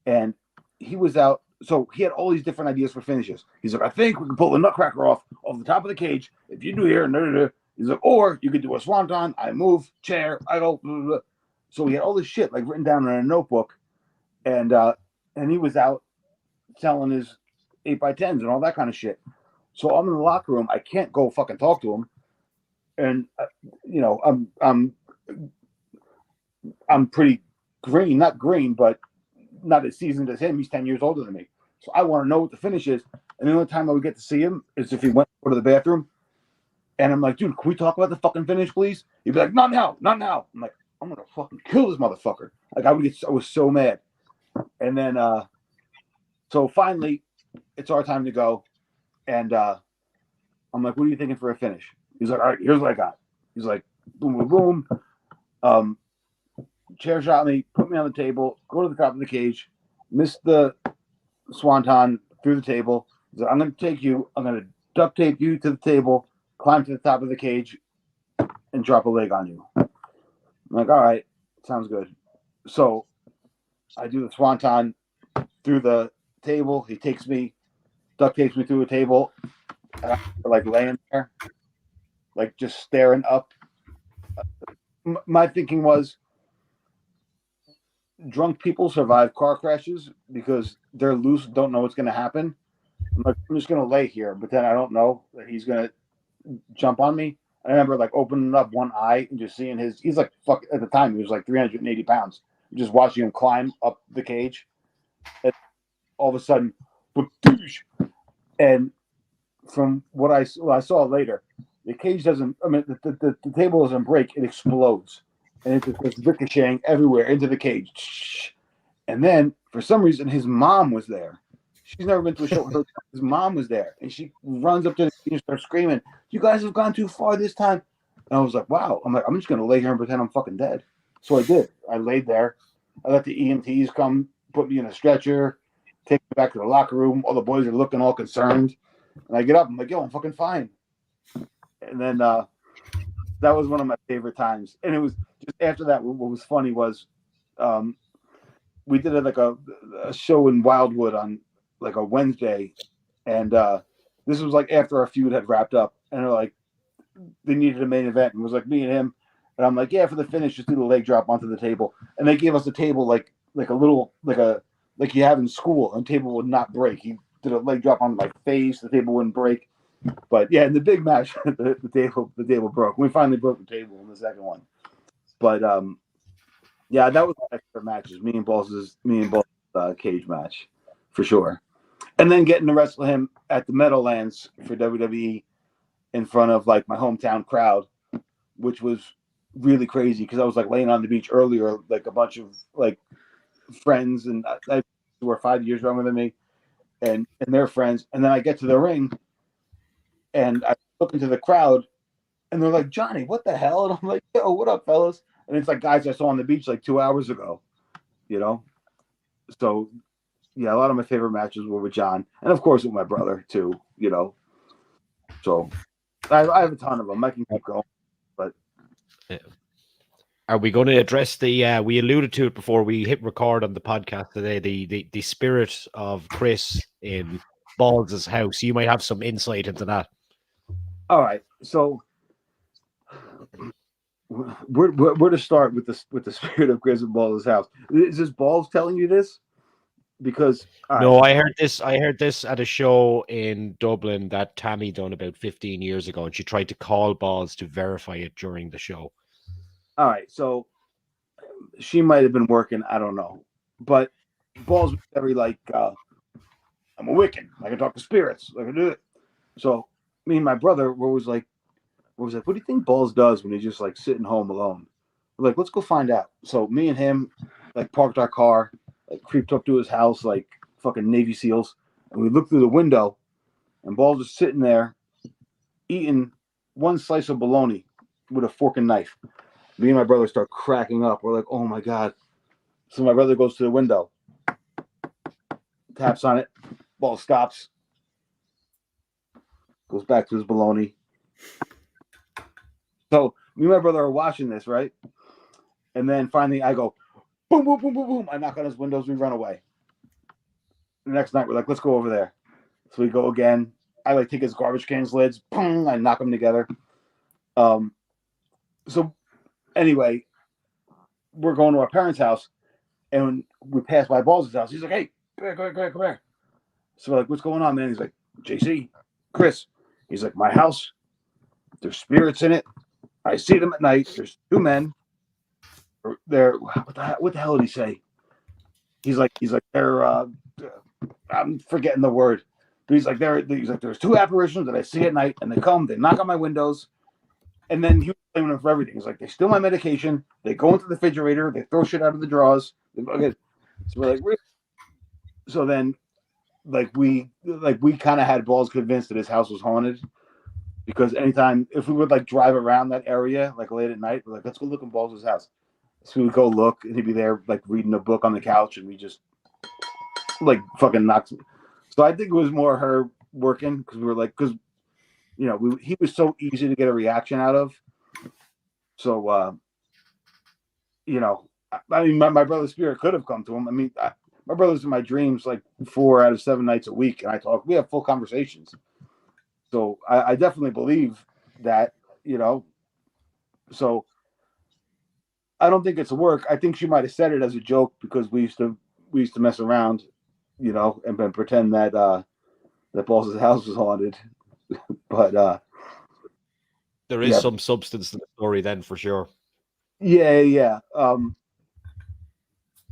and he was out. So he had all these different ideas for finishes. He's like, I think we can pull the nutcracker off the top of the cage. If you do here, he's like, or you could do a swanton. I move, chair, I go, blah, blah, blah. So we had all this shit like written down in a notebook, and he was out selling his 8x10s and all that kind of shit. So I'm in the locker room. I can't go fucking talk to him, and you know I'm pretty green, not green, but not as seasoned as him. He's 10 years older than me, so I want to know what the finish is. And the only time I would get to see him is if he went to the bathroom. And I'm like, dude, can we talk about the fucking finish, please? He'd be like, not now. I'm like, I'm gonna fucking kill this motherfucker. Like I was so mad. And then so finally it's our time to go. And I'm like, what are you thinking for a finish? He's like, all right, here's what I got. He's like, boom, boom, boom. Chair shot me, put me on the table, go to the top of the cage, miss the swanton through the table. He's like, I'm gonna take you, I'm gonna duct tape you to the table, climb to the top of the cage, and drop a leg on you. I'm like, all right, sounds good. So I do the swanton through the table. He takes me, duct tapes me through a table, and I'm like laying there, like just staring up. My thinking was, drunk people survive car crashes because they're loose, don't know what's going to happen. I'm like, I'm just going to lay here, but then I don't know that he's going to jump on me. I remember like opening up one eye and just seeing he's like, fuck, at the time he was like 380 pounds. Just watching him climb up the cage. And all of a sudden, and from what I saw later, the cage doesn't, I mean, the table doesn't break, it explodes. And it just goes ricocheting everywhere into the cage. And then, for some reason, his mom was there. She's never been to a show with her. His mom was there. And she runs up to the cage and starts screaming, you guys have gone too far this time. And I was like, wow. I'm like, I'm just going to lay here and pretend I'm fucking dead. So I did. I laid there. I let the EMTs come, put me in a stretcher, take me back to the locker room. All the boys are looking all concerned. And I get up. I'm like, yo, I'm fucking fine. And then that was one of my favorite times. And it was just after that, what was funny was we did like a show in Wildwood on like a Wednesday. And this was like after our feud had wrapped up. And they're like, they needed a main event. And it was like me and him. And I'm like, yeah, for the finish, just do the leg drop onto the table. And they gave us a table like a little, like a like you have in school, and the table would not break. He did a leg drop on my face, the table wouldn't break. But yeah, in the big match, the table broke. We finally broke the table in the second one. But yeah, that was my favorite matches. Me and Balls' cage match for sure. And then getting to wrestle him at the Meadowlands for WWE in front of like my hometown crowd, which was really crazy because I was like laying on the beach earlier, like a bunch of like friends and who were 5 years younger than me, and their friends. And then I get to the ring, and I look into the crowd, and they're like, "Johnny, what the hell?" And I'm like, "Yo, what up, fellas?" And it's like guys I saw on the beach like 2 hours ago, you know. So yeah, a lot of my favorite matches were with John, and of course with my brother too, you know. So I have a ton of them. I can keep going, but are we going to address the? We alluded to it before we hit record on the podcast today. The spirit of Chris in Balls' house. You might have some insight into that. all right. So where to start with the spirit of Chris in Balls' house? Is this Balls telling you this? Because no, I heard this. I heard this at a show in Dublin that Tammy done about 15 years ago, and she tried to call Balls to verify it during the show. All right, so she might have been working. I don't know, but Balls was very like, I'm a Wiccan. I can talk to spirits. I can do it. So me and my brother was like, what do you think Balls does when he's just like sitting home alone? We're like, let's go find out. So me and him like parked our car, like creeped up to his house like fucking Navy SEALs, and we looked through the window, and Balls was sitting there eating one slice of bologna with a fork and knife. Me and my brother start cracking up. We're like, oh my God. So my brother goes to the window, taps on it, Ball stops, goes back to his bologna. So me and my brother are watching this, right? And then finally I go, boom, boom, boom, boom, boom. I knock on his windows, we run away. The next night we're like, let's go over there. So we go again. I like take his garbage cans lids, boom, I knock them together. So anyway, we're going to our parents' house, and we pass by Balls' house. He's like, hey, come here. So we're like, what's going on, man? He's like, JC, Chris. He's like, my house, there's spirits in it. I see them at night. There's two men. They're what the hell did he say? He's like they're I'm forgetting the word. But he's like there's two apparitions that I see at night, and they knock on my windows, and then he was blaming them for everything. He's like, they steal my medication, they go into the refrigerator, they throw shit out of the drawers. Okay. So we're like, really? So then we kind of had Balls convinced that his house was haunted, because anytime if we would like drive around that area like late at night, we're like, let's go look in Balls' house. So we would go look, and he'd be there like reading a book on the couch, and we just like fucking knocked. So I think it was more her working, because we were like, because you know he was so easy to get a reaction out of. So you know, I mean, my brother's spirit could have come to him. I mean, my brother's in my dreams like 4 out of 7 nights a week, and we have full conversations. So I definitely believe that, you know. So I don't think it's work. I think she might have said it as a joke, because we used to mess around, you know, and pretend that that Balls' house was haunted. But there is some substance to the story then, for sure. Yeah.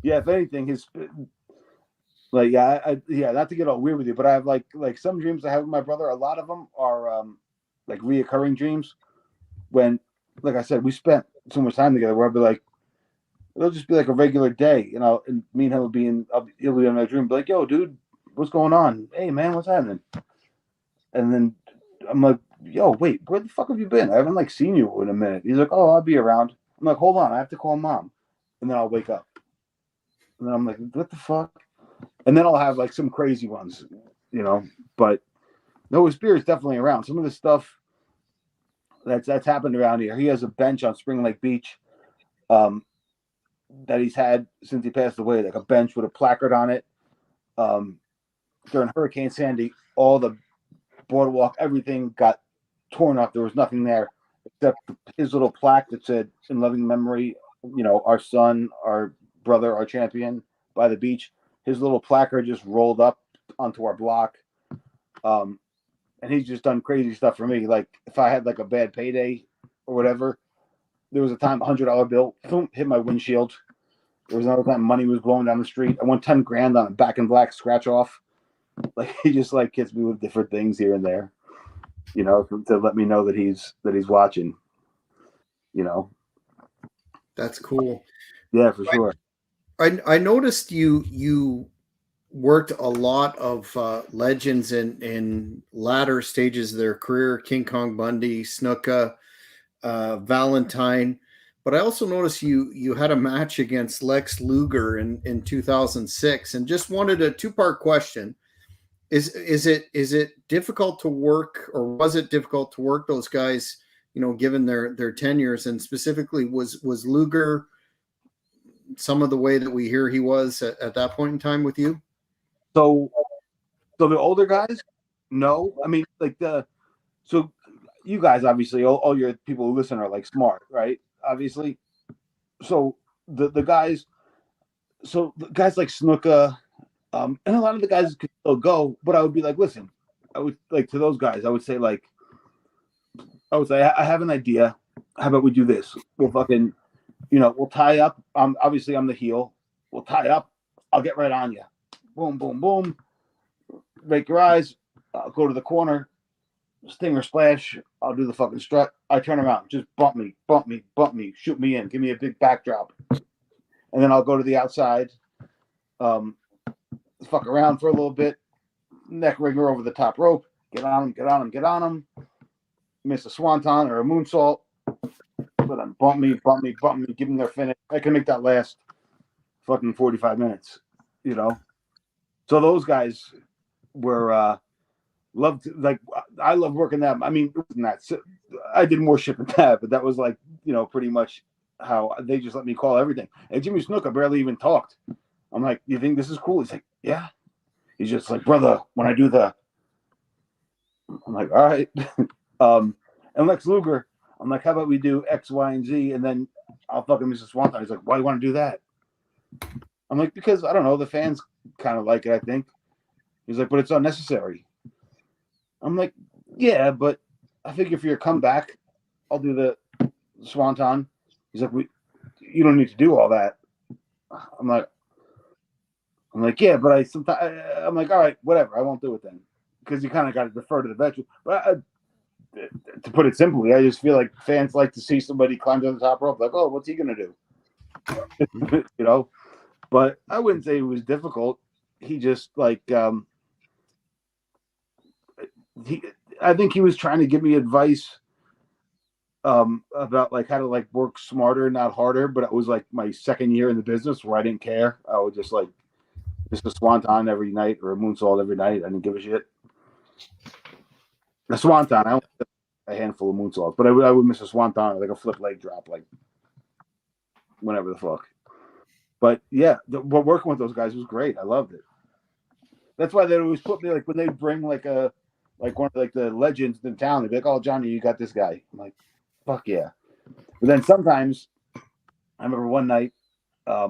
Yeah, if anything, his like not to get all weird with you, but I have like some dreams I have with my brother. A lot of them are like reoccurring dreams. When, like I said, we spent so much time together, where I'd be like, it'll just be like a regular day, you know, and me and him will be he'll be in my dream, be like, yo, dude, what's going on? Hey, man, what's happening? And then I'm like, yo, wait, where the fuck have you been? I haven't like seen you in a minute. He's like, oh, I'll be around. I'm like, hold on, I have to call mom. And then I'll wake up. And then I'm like, what the fuck? And then I'll have like some crazy ones, you know. But no, his spirit's definitely around. Some of the stuff that's happened around here. He has a bench on Spring Lake Beach that he's had since he passed away, like a bench with a placard on it. During Hurricane Sandy, all the boardwalk, everything got torn up. There was nothing there except his little plaque that said, in loving memory, you know, our son, our brother, our champion, by the beach. his little placard just rolled up onto our block. And he's just done crazy stuff for me. Like if I had like a bad payday or whatever, there was a time $100 bill boom, hit my windshield. There was another time money was blowing down the street. I won 10 grand on a Back in Black scratch off. Like he just like hits me with different things here and there, you know, to let me know that he's watching. You know, That's cool. yeah, for sure. I noticed you worked a lot of legends in latter stages of their career, King Kong Bundy, Snuka, Valentine. But I also noticed you had a match against Lex Luger in 2006, and just wanted a two-part question. Is it difficult to work, or was it difficult to work those guys, you know, given their tenures, and specifically was Luger some of the way that we hear he was at that point in time with you? So the older guys, no. I mean, like so you guys obviously all your people who listen are like smart, right? Obviously. So the guys like Snuka, and a lot of the guys could still go, but I would be like, listen, I would like to those guys, I would say I have an idea. How about we do this? We'll fucking, you know, we'll tie up. Obviously I'm the heel. We'll tie up. I'll get right on you. Boom, boom, boom. Break your eyes. I'll go to the corner. Stinger splash. I'll do the fucking strut. I turn around. Just bump me. Shoot me in. Give me a big backdrop. And then I'll go to the outside. Fuck around for a little bit. Neck wringer over the top rope. Get on him. Miss a swanton or a moonsault. But then bump me. Give them their finish. I can make that last fucking 45 minutes. You know? So those guys were loved. Like I love working them. I mean, I did more shit than that, but that was like, you know, pretty much how they just let me call everything. And Jimmy Snuka barely even talked. I'm like, you think this is cool? He's like, yeah. He's just like, brother, when I do I'm like, all right. And Lex Luger, I'm like, how about we do X, Y, and Z, and then I'll fucking Mr. Swanton. He's like, why do you want to do that? I'm like, because I don't know, the fans kind of like it, I think. He's like, but it's unnecessary. I'm like, yeah, but I figure for your comeback, I'll do the Swanton. He's like, you don't need to do all that. I'm like, yeah, but I'm like, all right, whatever, I won't do it then, because you kind of got to defer to the veteran. But to put it simply, I just feel like fans like to see somebody climb to the top rope. Like, oh, what's he gonna do? You know. But I wouldn't say it was difficult. He just like I think he was trying to give me advice about like how to like work smarter, not harder. But it was like my second year in the business where I didn't care. I would just like a swanton every night or a moonsault every night. I didn't give a shit. A swanton, I only did a handful of moonsaults, but I would miss a swanton, like a flip leg drop, like whenever the fuck. But yeah, but working with those guys was great. I loved it. That's why they always put me like when they bring like one of like the legends in town. They'd be like, "Oh, Johnny, you got this guy." I'm like, "Fuck yeah!" But then sometimes, I remember one night, I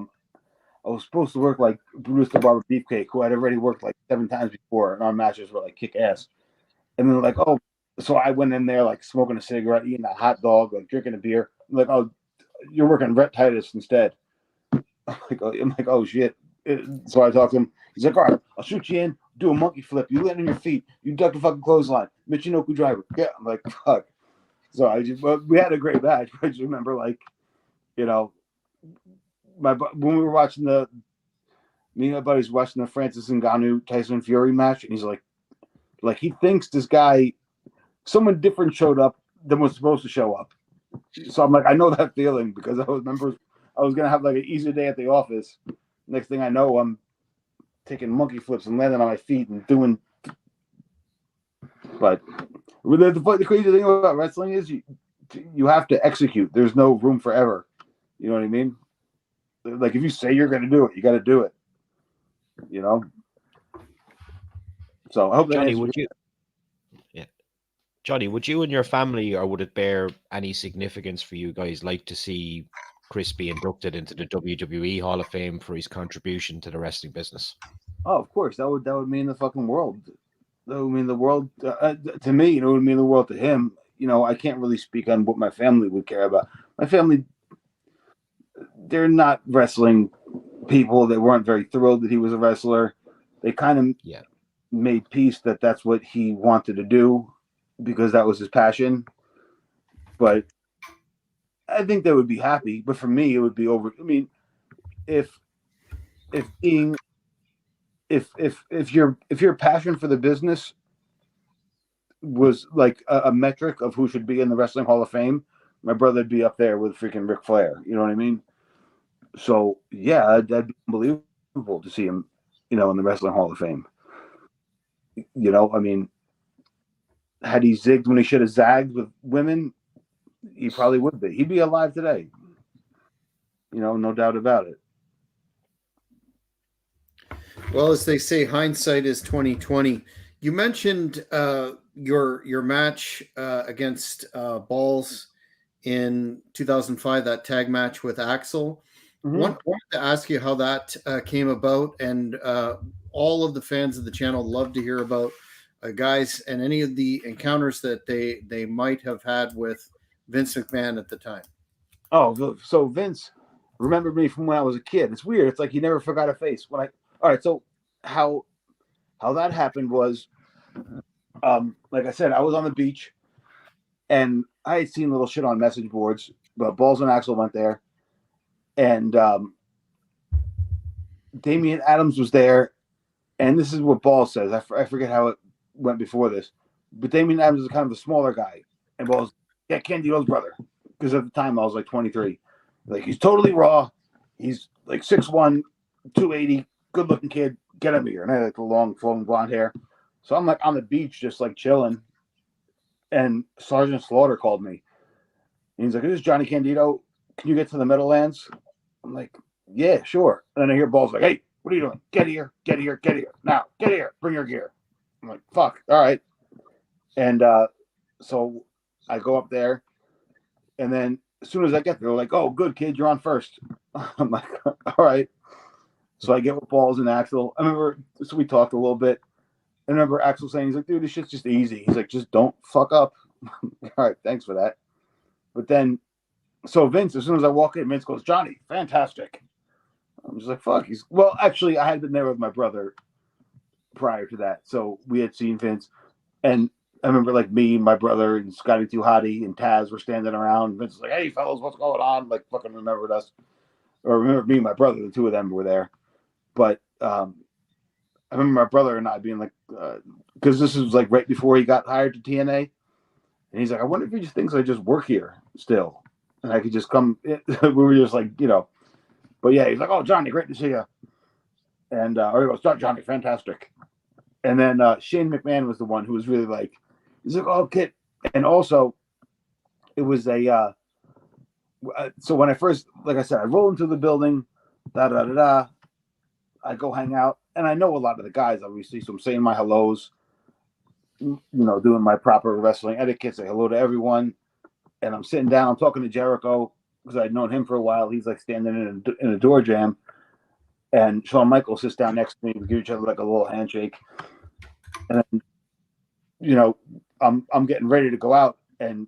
was supposed to work like Bruce the Barber Beefcake, who I'd already worked like 7 times before, and our matches were like kick ass. And then like, oh, so I went in there like smoking a cigarette, eating a hot dog, like drinking a beer. I'm like, oh, you're working Rhett Titus instead. I'm like, oh shit. So I talked to him. He's like, all right, I'll shoot you in, do a monkey flip. You land on your feet. You duck the fucking clothesline. Michinoku driver. Yeah. I'm like, fuck. So we had a great match. I just remember like, you know, when we were watching me and my buddies watching the Francis Ngannou Tyson Fury match, and he's like he thinks this guy, someone different showed up than was supposed to show up. So I'm like, I know that feeling because I remember I was gonna have like an easy day at the office. Next thing I know, I'm taking monkey flips and landing on my feet and doing. But the crazy thing about wrestling is you have to execute. There's no room for error. You know what I mean? Like if you say you're gonna do it, you got to do it. You know. So I hope that Johnny, Johnny, would you and your family, or would it bear any significance for you guys, like to see Chris be inducted into the WWE Hall of Fame for his contribution to the wrestling business? Oh, of course, that would mean the fucking world. That would mean the world to me. You know, it would mean the world to him. You know, I can't really speak on what my family would care about. My family, they're not wrestling people. They weren't very thrilled that he was a wrestler. They kind of made peace that that's what he wanted to do because that was his passion. But I think they would be happy. But for me, it would be over. I mean, if your passion for the business was like a metric of who should be in the Wrestling Hall of Fame, my brother'd be up there with freaking Ric Flair. You know what I mean? So yeah, that'd be unbelievable to see him, you know, in the Wrestling Hall of Fame. You know, I mean, had he zigged when he should have zagged with women, he probably would be. He'd be alive today. You know, no doubt about it. Well, as they say, hindsight is 2020. You mentioned your match against Balls in 2005, that tag match with Axel. Wanted to ask you how that came about, and all of the fans of the channel love to hear about guys and any of the encounters that they might have had with Vince McMahon at the time. Oh, so Vince remembered me from when I was a kid. It's weird. It's like he never forgot a face. All right, so how that happened was, like I said, I was on the beach, and I had seen little shit on message boards, but Balls and Axel went there, and Damian Adams was there, and this is what Balls says. I forget how it went before this, but Damian Adams is kind of a smaller guy, and Balls, yeah, Candido's brother, because at the time I was like 23. Like, he's totally raw. He's like 6'1", 280, good looking kid. Get him here. And I had like the long, flowing blonde hair. So I'm like on the beach, just like chilling. And Sergeant Slaughter called me. And he's like, "This is Jonny Candido. Can you get to the Meadowlands?" I'm like, "Yeah, sure." And then I hear Balls like, "Hey, what are you doing? Get here, get here, get here. Now, get here. Bring your gear." I'm like, "Fuck. All right." And so I go up there. And then as soon as I get there, they're like, "Oh, good, kid. You're on first." I'm like, "All right." So I get with Balls and Axel. I remember, so we talked a little bit. I remember Axel saying, he's like, "Dude, this shit's just easy." He's like, "Just don't fuck up." All right, thanks for that. But then, so Vince, as soon as I walk in, Vince goes, "Jonny, fantastic." I'm just like, fuck. Well, actually, I had been there with my brother prior to that. So we had seen Vince. And I remember like me, my brother, and Scotty Too Hottie and Taz were standing around. Vince was like, "Hey, fellas, what's going on?" Like, fucking remembered us. Or remember me and my brother, the two of them were there. But I remember my brother and I being like, because this was like right before he got hired to TNA. And he's like, "I wonder if he just thinks I just work here still. And I could just come." We were just like, you know. But yeah, he's like, "Oh, Jonny, great to see you." And or he goes, "Jonny, fantastic." And then Shane McMahon was the one who was really like, he's like, "Oh, kid." And also, it was so when I first, like I said, I roll into the building, I go hang out, and I know a lot of the guys, obviously, so I'm saying my hellos, you know, doing my proper wrestling etiquette, say hello to everyone, and I'm sitting down, I'm talking to Jericho, because I'd known him for a while. He's like standing in a door jam, and Shawn Michaels sits down next to me. We give each other like a little handshake, and then, you know, I'm getting ready to go out, and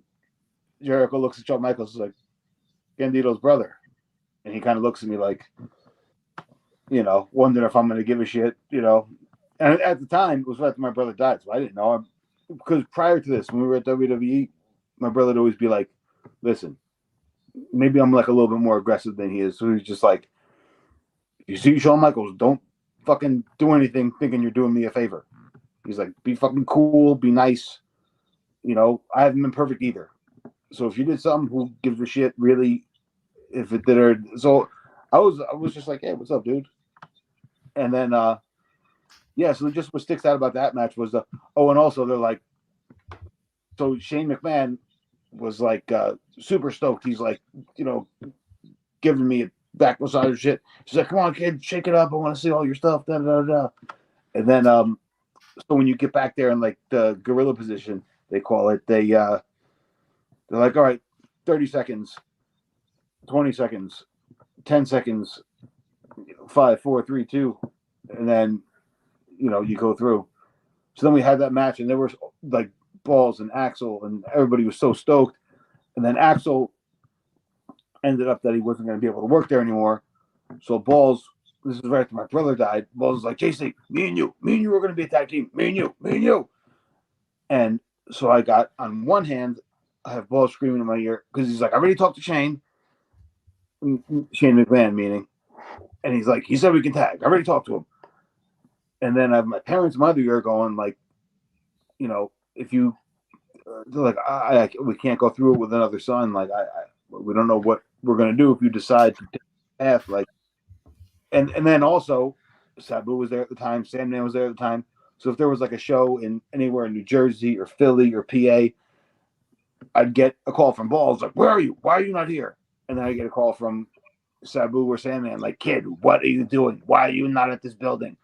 Jericho looks at Shawn Michaels like, "Candido's brother," and he kind of looks at me like, you know, wondering if I'm going to give a shit, you know. And at the time, it was after my brother died, so I didn't know him. Because prior to this, when we were at WWE, my brother would always be like, "Listen, maybe I'm like a little bit more aggressive than he is." So he's just like, "You see Shawn Michaels, don't fucking do anything thinking you're doing me a favor." He's like, "Be fucking cool, be nice. You know, I haven't been perfect either. So if you did something, who gives a shit, really? If it did or..." So I was just like, "Hey, what's up, dude?" And then, yeah, so just what sticks out about that match was and also they're like, so Shane McMahon was like super stoked. He's like, you know, giving me a back massage and shit. She's like, "Come on, kid, shake it up. I want to see all your stuff." Da, da, da. And then, so when you get back there in like the gorilla position, they call it, they're like, "All right, 30 seconds. 20 seconds, 10 seconds, 5, 4, 3, 2, and then you go through. So then we had that match, and there was like Balls and Axel, and everybody was so stoked. And then Axel ended up that he wasn't going to be able to work there anymore. So Balls, this is right after my brother died. Balls was like, JC, me and you were going to be a tag team. Me and you. And so I got, on one hand, I have Balls screaming in my ear because he's like, I already talked to Shane McMahon, meaning. And he's like, he said we can tag. I already talked to him. And then I have my parents in my other ear going like, if you, they're like, we can't go through it with another son. Like, we don't know what we're going to do if you decide to take a path. Like, and then also, Sabu was there at the time. Sandman was there at the time. So if there was like a show in anywhere in New Jersey or Philly or PA, I'd get a call from Balls like, where are you? Why are you not here? And then I get a call from Sabu or Sandman like, kid, what are you doing? Why are you not at this building?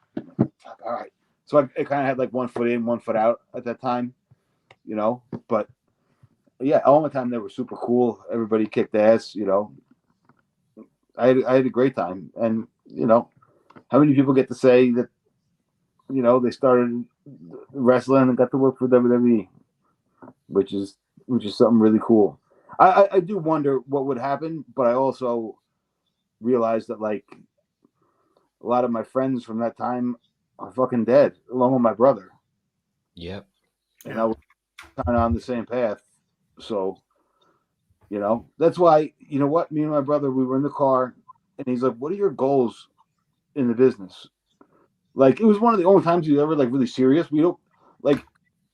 All right. So I kind of had like 1 foot in, 1 foot out at that time, but yeah, all the time they were super cool. Everybody kicked ass, I had a great time. And, how many people get to say that, they started wrestling and got to work for WWE, which is something really cool. I do wonder what would happen, but I also realized that like a lot of my friends from that time are fucking dead, along with my brother. Yep. And I was kind of on the same path. So, that's why, what? Me and my brother, we were in the car, and he's like, what are your goals in the business? Like, it was one of the only times he was ever, like, really serious. We don't, like,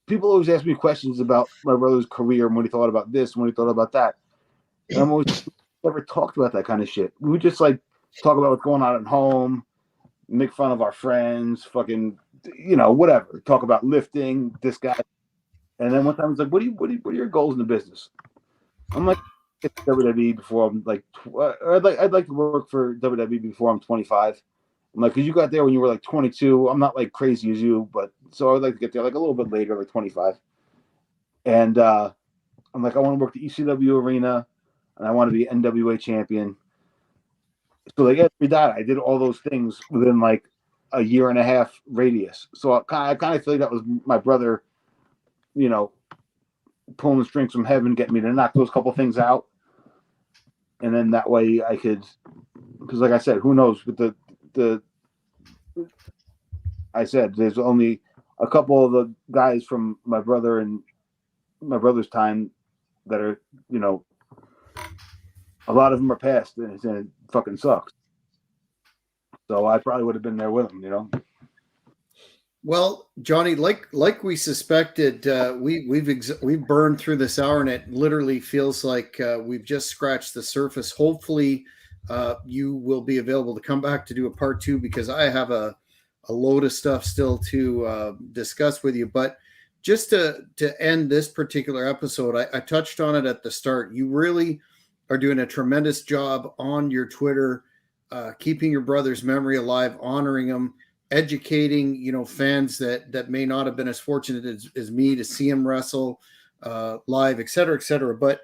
people always ask me questions about my brother's career and what he thought about this and what he thought about that. And I'm always never talked about that kind of shit. We would just, like, talk about what's going on at home, make fun of our friends, fucking, whatever. Talk about lifting, this guy. And then one time, he's like, what are your goals in the business? I'm like, get to WWE before I'm like, I'd like to work for WWE before I'm 25. I'm like, because you got there when you were like 22. I'm not like crazy as you, but so I'd like to get there like a little bit later, like 25. And I'm like, I want to work the ECW arena, and I want to be NWA champion. So like after that, I did all those things within like a year and a half radius. So I kind of feel like that was my brother, pulling the strings from heaven, getting me to knock those couple things out. And then that way I could, because like I said, who knows with I said, there's only a couple of the guys from my brother and my brother's time that are, a lot of them are passed, and it fucking sucks. So I probably would have been there with them, Well, Johnny, like we suspected, we've burned through this hour, and it literally feels like we've just scratched the surface. Hopefully, you will be available to come back to do a part 2, because I have a load of stuff still to discuss with you. But just to end this particular episode, I touched on it at the start. You really are doing a tremendous job on your Twitter, keeping your brother's memory alive, honoring him, educating fans that may not have been as fortunate as me to see him wrestle live, et cetera. But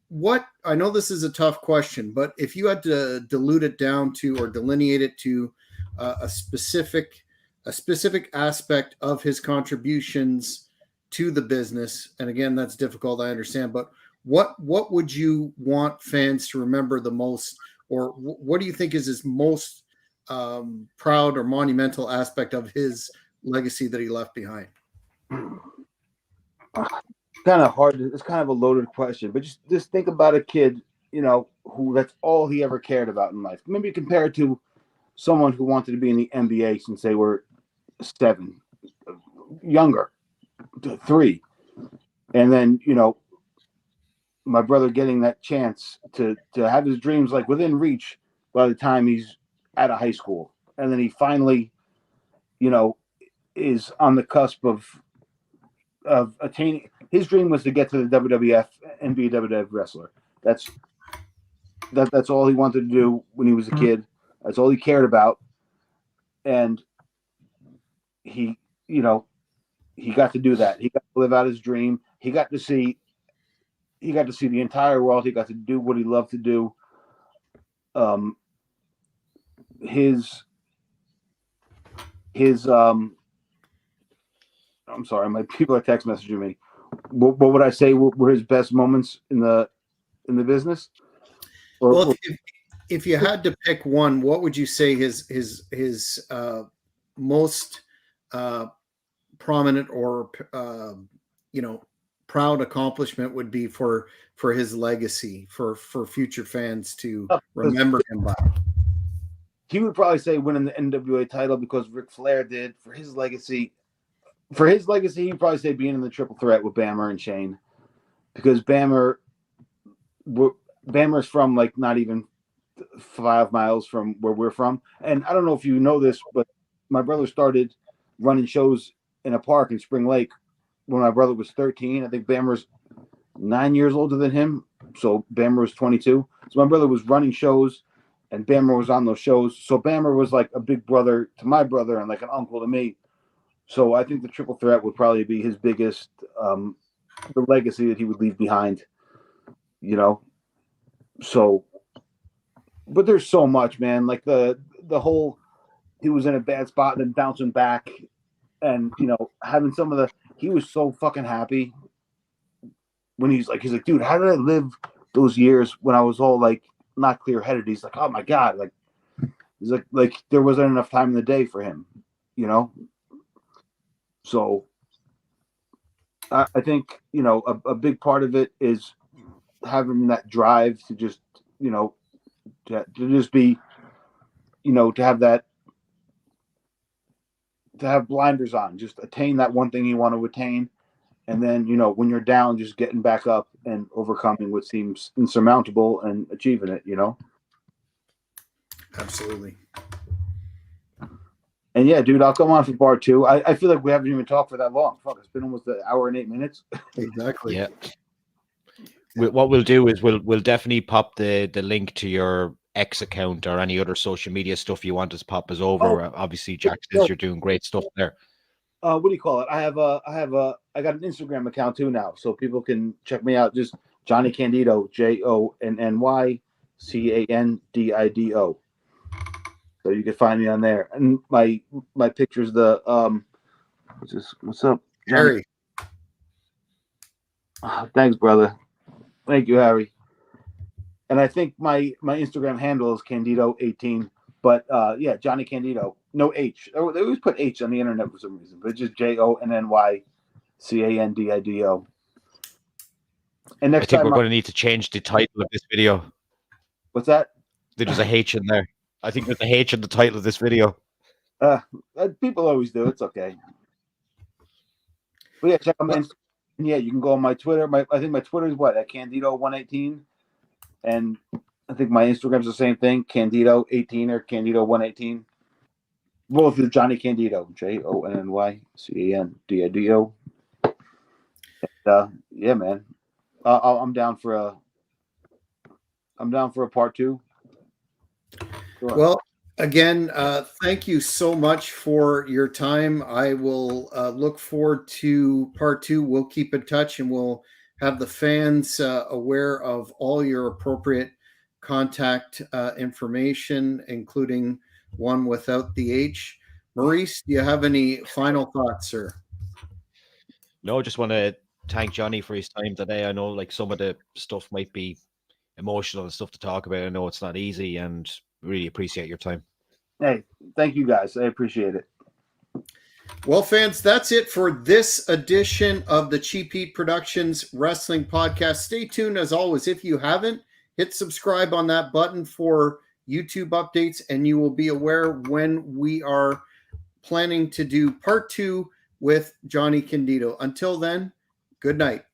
what, I know this is a tough question, but if you had to dilute it down to, or delineate it to a specific aspect of his contributions to the business, and again, that's difficult, I understand, but what would you want fans to remember the most, or what do you think is his most proud or monumental aspect of his legacy that he left behind? Kind of hard. It's kind of a loaded question, but just think about a kid, who that's all he ever cared about in life. Maybe compare it to someone who wanted to be in the NBA since they were 7, younger, 3, and then my brother getting that chance to have his dreams like within reach by the time he's out of high school, and then he finally, is on the cusp of attaining. His dream was to get to the WWF and be a WWF wrestler. That's all he wanted to do when he was a kid. That's all he cared about, and he got to do that. He got to live out his dream. He got to see the entire world. He got to do what he loved to do. his I'm sorry, my people are text messaging me. What would I say were his best moments in the business? Well, if you had to pick one, what would you say his most prominent or proud accomplishment would be for his legacy for future fans to remember him by? He would probably say winning the NWA title because Ric Flair did. For his legacy, he'd probably say being in the triple threat with Bammer and Shane, because Bammer's from like not even 5 miles from where we're from. And I don't know if you know this, but my brother started running shows in a park in Spring Lake when my brother was 13. I think Bammer's 9 years older than him, so Bammer was 22. So my brother was running shows, and Bammer was on those shows. So Bammer was like a big brother to my brother and like an uncle to me. So I think the triple threat would probably be his biggest, the legacy that he would leave behind, So, but there's so much, man. Like the whole, he was in a bad spot and then bouncing back, and having some of he was so fucking happy when he's like, dude, how did I live those years when I was all like not clear headed? He's like, oh my god, like he's like there wasn't enough time in the day for him, So I think, a big part of it is having that drive to just, to just be, to have that, to have blinders on, just attain that one thing you want to attain. And then, when you're down, just getting back up and overcoming what seems insurmountable and achieving it, Absolutely. And yeah, dude, I'll come on for part 2. I feel like we haven't even talked for that long. Fuck, it's been almost an hour and 8 minutes. Exactly. Yeah. What we'll do is we'll definitely pop the link to your X account or any other social media stuff you want us to pop us over. Obviously, Jack says you're doing great stuff there. What do you call it? I got an Instagram account too now, so people can check me out. Just Jonny Candido, JONNY CANDIDO. So you can find me on there. And my picture's what's up, Harry? Thanks, brother. Thank you, Harry. And I think my Instagram handle is Candido18. But yeah, Jonny Candido. No H. They always put H on the internet for some reason, but it's just JONNY CANDIDO. And next I think time we're going to need to change the title of this video. What's that? There's a H in there. I think there's a H in the title of this video. People always do. It's okay. But yeah, check out my Instagram. Yeah, you can go on my Twitter. I think my Twitter is at Candido118. And I think my Instagram's the same thing, Candido18 or Candido118. Both is Jonny Candido, JONNY CANDIDO. Yeah, man. I'm down for a part 2. Sure. Well, again, thank you so much for your time. I will look forward to part 2. We'll keep in touch and we'll have the fans aware of all your appropriate contact information, including one without the H. Maurice, do you have any final thoughts, sir? No, just want to thank Jonny for his time today. I know like some of the stuff might be emotional and stuff to talk about. I know it's not easy, and really appreciate your time. Hey, thank you guys. I appreciate it. Well, fans, that's it for this edition of the Cheap Heat Productions Wrestling Podcast. Stay tuned as always. If you haven't, hit subscribe on that button for YouTube updates, and you will be aware when we are planning to do part 2 with Jonny Candido. Until then, good night.